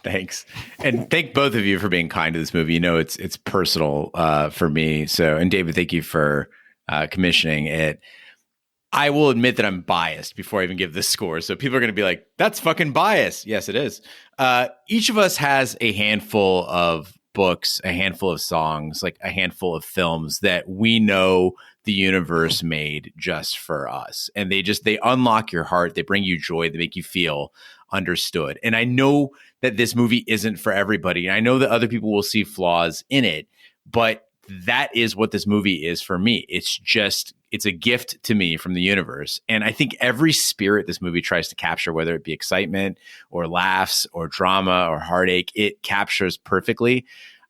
Thanks. And thank both of you for being kind to this movie. You know, it's personal for me. So, and David, thank you for commissioning it. I will admit that I'm biased before I even give this score. So people are going to be like, that's fucking biased. Yes, it is. Each of us has a handful of books, a handful of songs, like a handful of films that we know the universe made just for us. And they unlock your heart. They bring you joy. They make you feel understood. And I know that this movie isn't for everybody. And I know that other people will see flaws in it, but that is what this movie is for me. It's a gift to me from the universe. And I think every spirit this movie tries to capture, whether it be excitement or laughs or drama or heartache, it captures perfectly.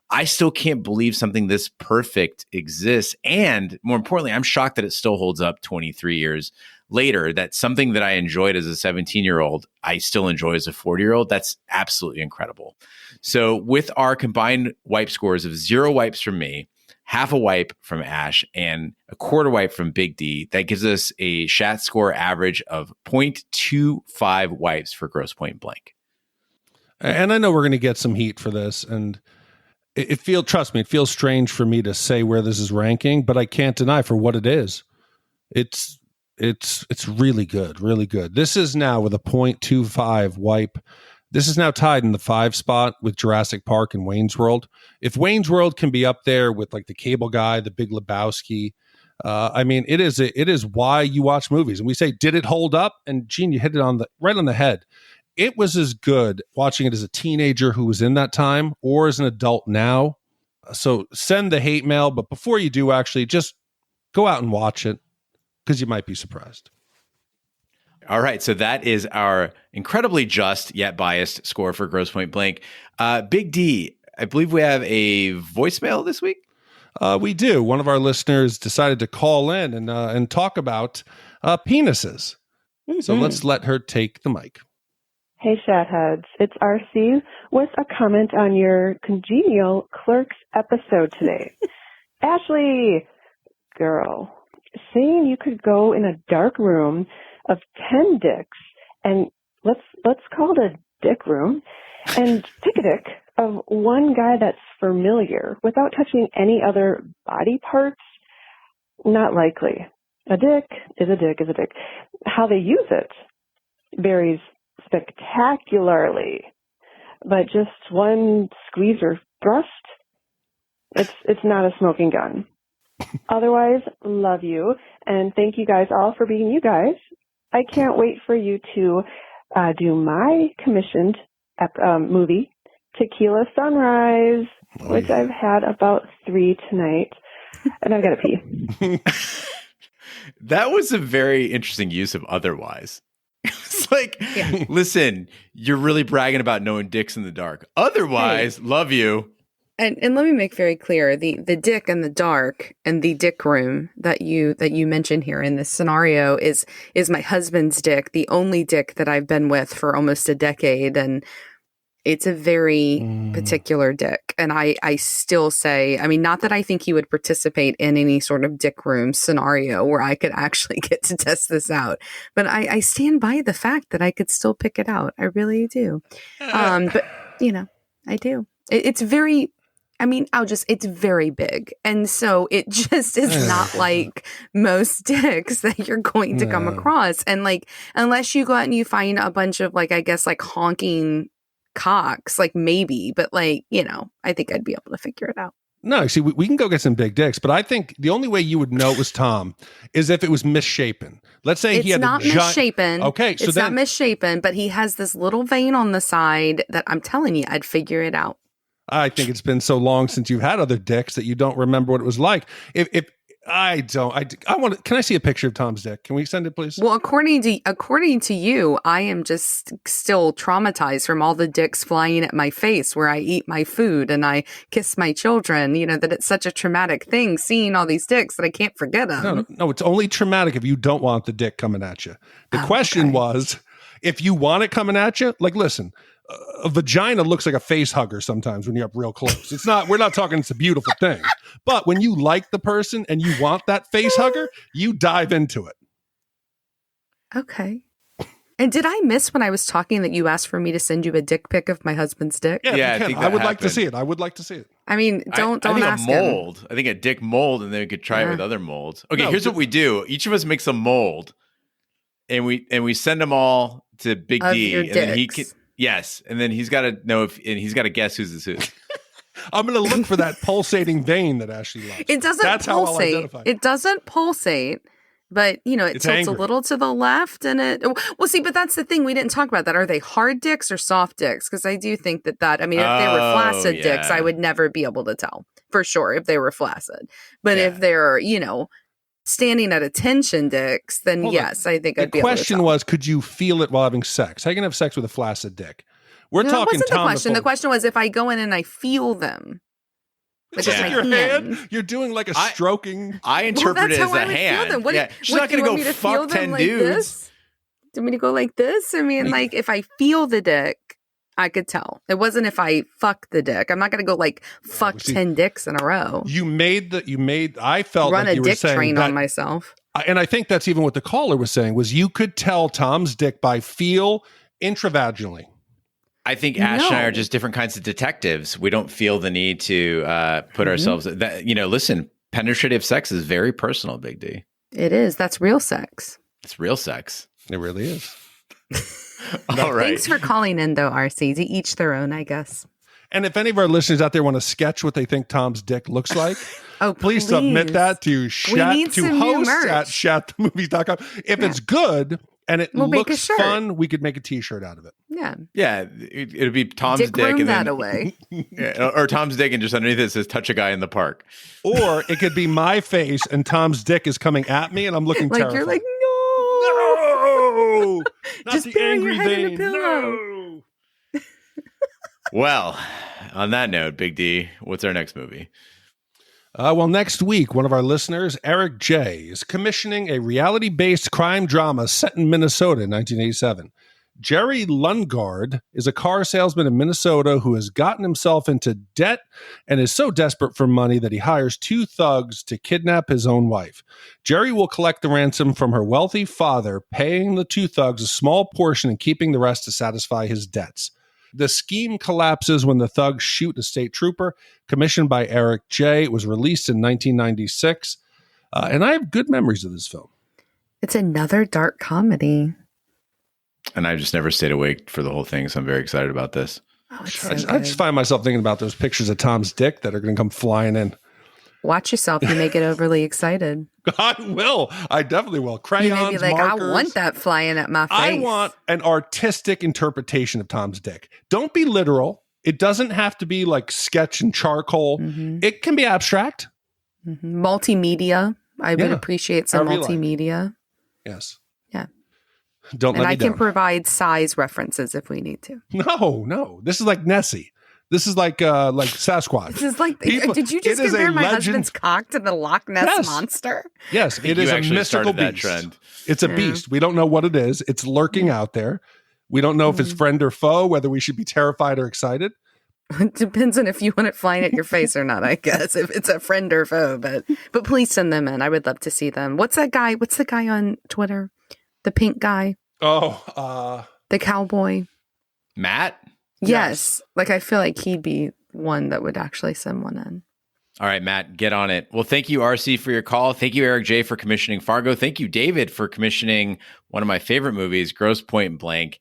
I still can't believe something this perfect exists. And more importantly, I'm shocked that it still holds up 23 years later, that something that I enjoyed as a 17-year-old, I still enjoy as a 40-year-old. That's absolutely incredible. So with our combined wipe scores of 0 wipes from me, half a wipe from Ash, and a quarter wipe from Big D, that gives us a Shat score average of 0.25 wipes for Grosse Point Blank. And I know we're going to get some heat for this, and trust me, it feels strange for me to say where this is ranking, but I can't deny for what it is. It's really good, really good. This is now with a 0.25 wipe. This is now tied in the 5 spot with Jurassic Park and Wayne's World. If Wayne's World can be up there with like The Cable Guy, The Big Lebowski, I mean, it is why you watch movies. And we say, did it hold up? And Gene, you hit it right on the head. It was as good watching it as a teenager who was in that time or as an adult now. So send the hate mail, but before you do, actually just go out and watch it because you might be surprised. All right, so that is our incredibly just yet biased score for Grosse Point Blank. Big D, I believe we have a voicemail this week. We do. One of our listeners decided to call in and talk about penises. Mm-hmm. So let's let her take the mic. Hey, Shatheads. It's RC with a comment on your congenial Clerks episode today. Ashley, girl, saying you could go in a dark room of 10 dicks, and let's call it a dick room, and pick a dick of one guy that's familiar without touching any other body parts? Not likely. A dick is a dick is a dick. How they use it varies spectacularly, but just one squeeze or thrust, it's not a smoking gun. Otherwise, love you, and thank you guys all for being you guys. I can't wait for you to do my commissioned movie, Tequila Sunrise, which I've had about 3 tonight, and I've got to pee. That was a very interesting use of otherwise. It's like, listen, you're really bragging about knowing dicks in the dark. Otherwise, love you. And let me make very clear, the dick in the dark and the dick room that you mentioned here in this scenario is my husband's dick, the only dick that I've been with for almost a decade, and it's a very particular dick. And I still say, I mean, not that I think he would participate in any sort of dick room scenario where I could actually get to test this out, but I stand by the fact that I could still pick it out. I really do. But I do. It's very. I mean, it's very big. And so it just is not like most dicks that you're going to come across. And like, unless you go out and you find a bunch of like, I guess like honking cocks, like maybe, but like, I think I'd be able to figure it out. No, see, we can go get some big dicks, but I think the only way you would know it was Tom is if it was misshapen. Let's say he had not misshapen. Okay, so it's not misshapen, but he has this little vein on the side that I'm telling you, I'd figure it out. I think it's been so long since you've had other dicks that you don't remember what it was like. If I want, can I see a picture of Tom's dick? Can we send it, please? Well, according to you, I am just still traumatized from all the dicks flying at my face where I eat my food and I kiss my children. That it's such a traumatic thing seeing all these dicks that I can't forget them. No, it's only traumatic if you don't want the dick coming at you. The question was, if you want it coming at you, like, listen. A vagina looks like a face hugger sometimes when you're up real close. We're not talking it's a beautiful thing. But when you like the person and you want that face hugger, you dive into it. Okay. And did I miss when I was talking that you asked for me to send you a dick pic of my husband's dick? Yeah, I would like to see it. I would like to see it. I mean, don't I think ask a mold. I think a dick mold, and then we could try it with other molds. Okay, here's what we do. Each of us makes a mold, and we send them all to Big D, and then he can. Yes, and then he's got to know he's got to guess who's this who. I'm going to look for that pulsating vein that Ashley loves. It doesn't pulsate. It doesn't pulsate, but it tilts a little to the left, and well, see, but that's the thing, we didn't talk about that. Are they hard dicks or soft dicks? Because I do think that I mean, if they were flaccid dicks, I would never be able to tell for sure if they were flaccid. But if they're standing at attention dicks, then yes, I think I'd be able to tell. The question was, could you feel it while having sex? How can you have sex with a flaccid dick? We're talking. That wasn't the question. The question was if I go in and I feel them. Like your hand. You're doing like a stroking. I interpret it as a hand. She's not going to go fuck 10 dudes. Do you want me to go like this? I mean, like if I feel the dick, I could tell. It wasn't if I fuck the dick. I'm not going to go like fuck 10 dicks in a row. I felt run like you a were dick saying train that, on myself. And I think that's even what the caller was saying, was you could tell Tom's dick by feel intravaginally. I think Ash and I are just different kinds of detectives. We don't feel the need to put ourselves listen, penetrative sex is very personal, Big D. It is. That's real sex. It's real sex. It really is. All right. Thanks for calling in, though, RC. To each their own, I guess. And if any of our listeners out there want to sketch what they think Tom's dick looks like, please submit that to Shat, to host at shatthemovies.com. If it's good and it looks fun, we could make a t-shirt out of it. Yeah. Yeah. It'd be Tom's dick. Room and that then, away. Or Tom's dick, and just underneath it says, touch a guy in the park. Or it could be my face and Tom's dick is coming at me and I'm looking terrified. You're like, no! Not just the bury angry your head in a vein. pillow. No! Well, on that note, Big D, what's our next movie? Next week, one of our listeners, Eric J., is commissioning a reality-based crime drama set in Minnesota in 1987. Jerry Lundgaard is a car salesman in Minnesota who has gotten himself into debt and is so desperate for money that he hires 2 thugs to kidnap his own wife. Jerry will collect the ransom from her wealthy father, paying the 2 thugs a small portion and keeping the rest to satisfy his debts. The scheme collapses when the thugs shoot a state trooper. Commissioned by Eric J. It was released in 1996. And I have good memories of this film. It's another dark comedy. And I just never stayed awake for the whole thing, so I'm very excited about this. Oh, it's so I just find myself thinking about those pictures of Tom's dick that are going to come flying in. Watch yourself. You may get overly excited. I will. I definitely will. Crayons, You may be like, markers. I want that flying at my face. I want an artistic interpretation of Tom's dick. Don't be literal. It doesn't have to be like sketch and charcoal. Mm-hmm. It can be abstract. Mm-hmm. Multimedia. I would appreciate some multimedia. Yes. Yeah. Don't let me And I can down. provide size references if we need to. No. This is like Nessie. This is like Sasquatch. This is like, People- did you just it is compare a my legend- husband's cock to the Loch Ness monster? Yes, it is You a actually mystical started that beast. trend. It's a beast. We don't know what it is. It's lurking out there. We don't know if it's friend or foe, whether we should be terrified or excited. It depends on if you want it flying at your face or not, I guess, if it's a friend or foe. But please send them in. I would love to see them. What's that guy? What's the guy on Twitter? The pink guy? Oh, the cowboy? Matt? Yes. Like, I feel like he'd be one that would actually send one in. All right, Matt, get on it. Well, thank you, RC, for your call. Thank you, Eric J., for commissioning Fargo. Thank you, David, for commissioning one of my favorite movies, Grosse Point Blank.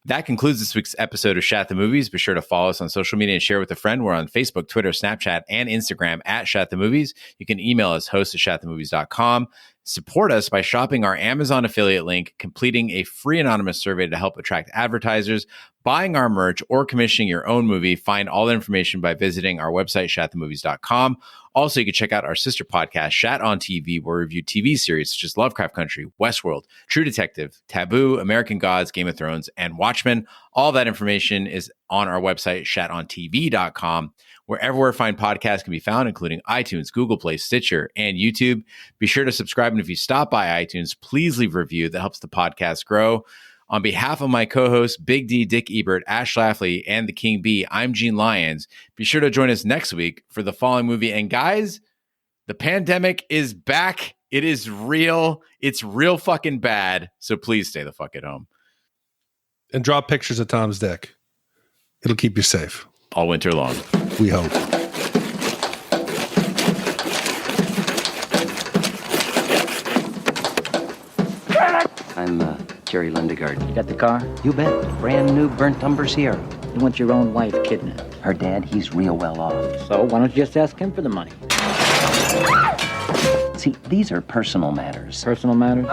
That concludes this week's episode of Shat the Movies. Be sure to follow us on social media and share with a friend. We're on Facebook, Twitter, Snapchat, and Instagram at Shat the Movies. You can email us, host@shatthemovies.com. Support us by shopping our Amazon affiliate link, completing a free anonymous survey to help attract advertisers, buying our merch, or commissioning your own movie. Find all the information by visiting our website, shatthemovies.com. Also, you can check out our sister podcast, Shat on TV, where we review TV series such as Lovecraft Country, Westworld, True Detective, Taboo, American Gods, Game of Thrones, and Watchmen. All that information is on our website, shatontv.com. Wherever fine podcasts can be found, including iTunes, Google Play, Stitcher, and YouTube. Be sure to subscribe. And if you stop by iTunes, please leave a review. That helps the podcast grow. On behalf of my co-hosts, Big D, Dick Ebert, Ash Schlafly, and the King Bee, I'm Gene Lyons. Be sure to join us next week for the following movie. And guys, the pandemic is back. It is real. It's real fucking bad. So please stay the fuck at home. And draw pictures of Tom's dick. It'll keep you safe. All winter long. We hope. I'm Jerry Lindegaard. You got the car? You bet. Brand new burnt umber Sierra. You want your own wife kidnapped? Her dad, he's real well off. So why don't you just ask him for the money? See, these are personal matters. Personal matters?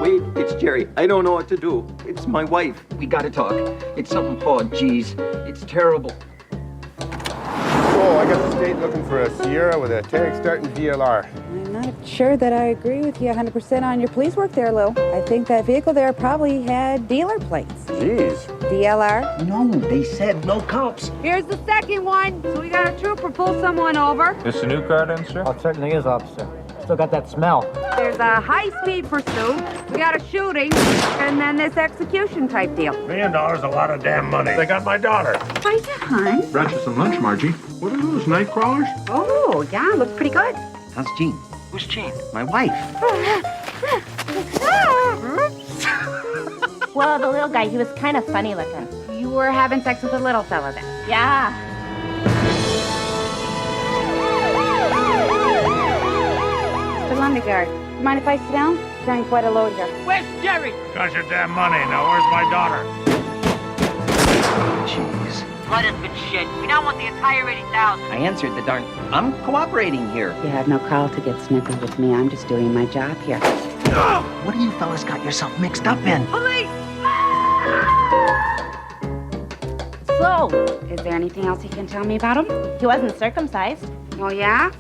Wait, it's Jerry. I don't know what to do. It's my wife. We gotta talk. It's something, oh, geez. It's terrible. So I got the state looking for a Sierra with a tank starting VLR. I'm not sure that I agree with you 100% on your police work there, Lou. I think that vehicle there probably had dealer plates. Jeez. DLR? No, they said no cops. Here's the second one. So we got a trooper pull someone over. This a new car then, sir? Oh, it certainly is, officer. Still got that smell. There's a high-speed pursuit. We got a shooting. And then this execution type deal. $1 million is a lot of damn money. They got my daughter. Hiya, hon. Brought you some lunch, Margie. What are those, night crawlers? Oh, yeah, looks pretty good. How's Jean? Who's Jean? My wife. Well, the little guy, he was kind of funny looking. You were having sex with a little fella then? Yeah. Mr. Lundegaard, mind if I sit down? Carrying quite a load here. Where's Jerry? Got your damn money. Now where's my daughter? Jeez. Blood has been shit. We now want the entire 80,000. I answered the darn... I'm cooperating here. You have no call to get snippy with me. I'm just doing my job here. What do you fellas got yourself mixed up in? Police! So, is there anything else you can tell me about him? He wasn't circumcised. Oh, yeah?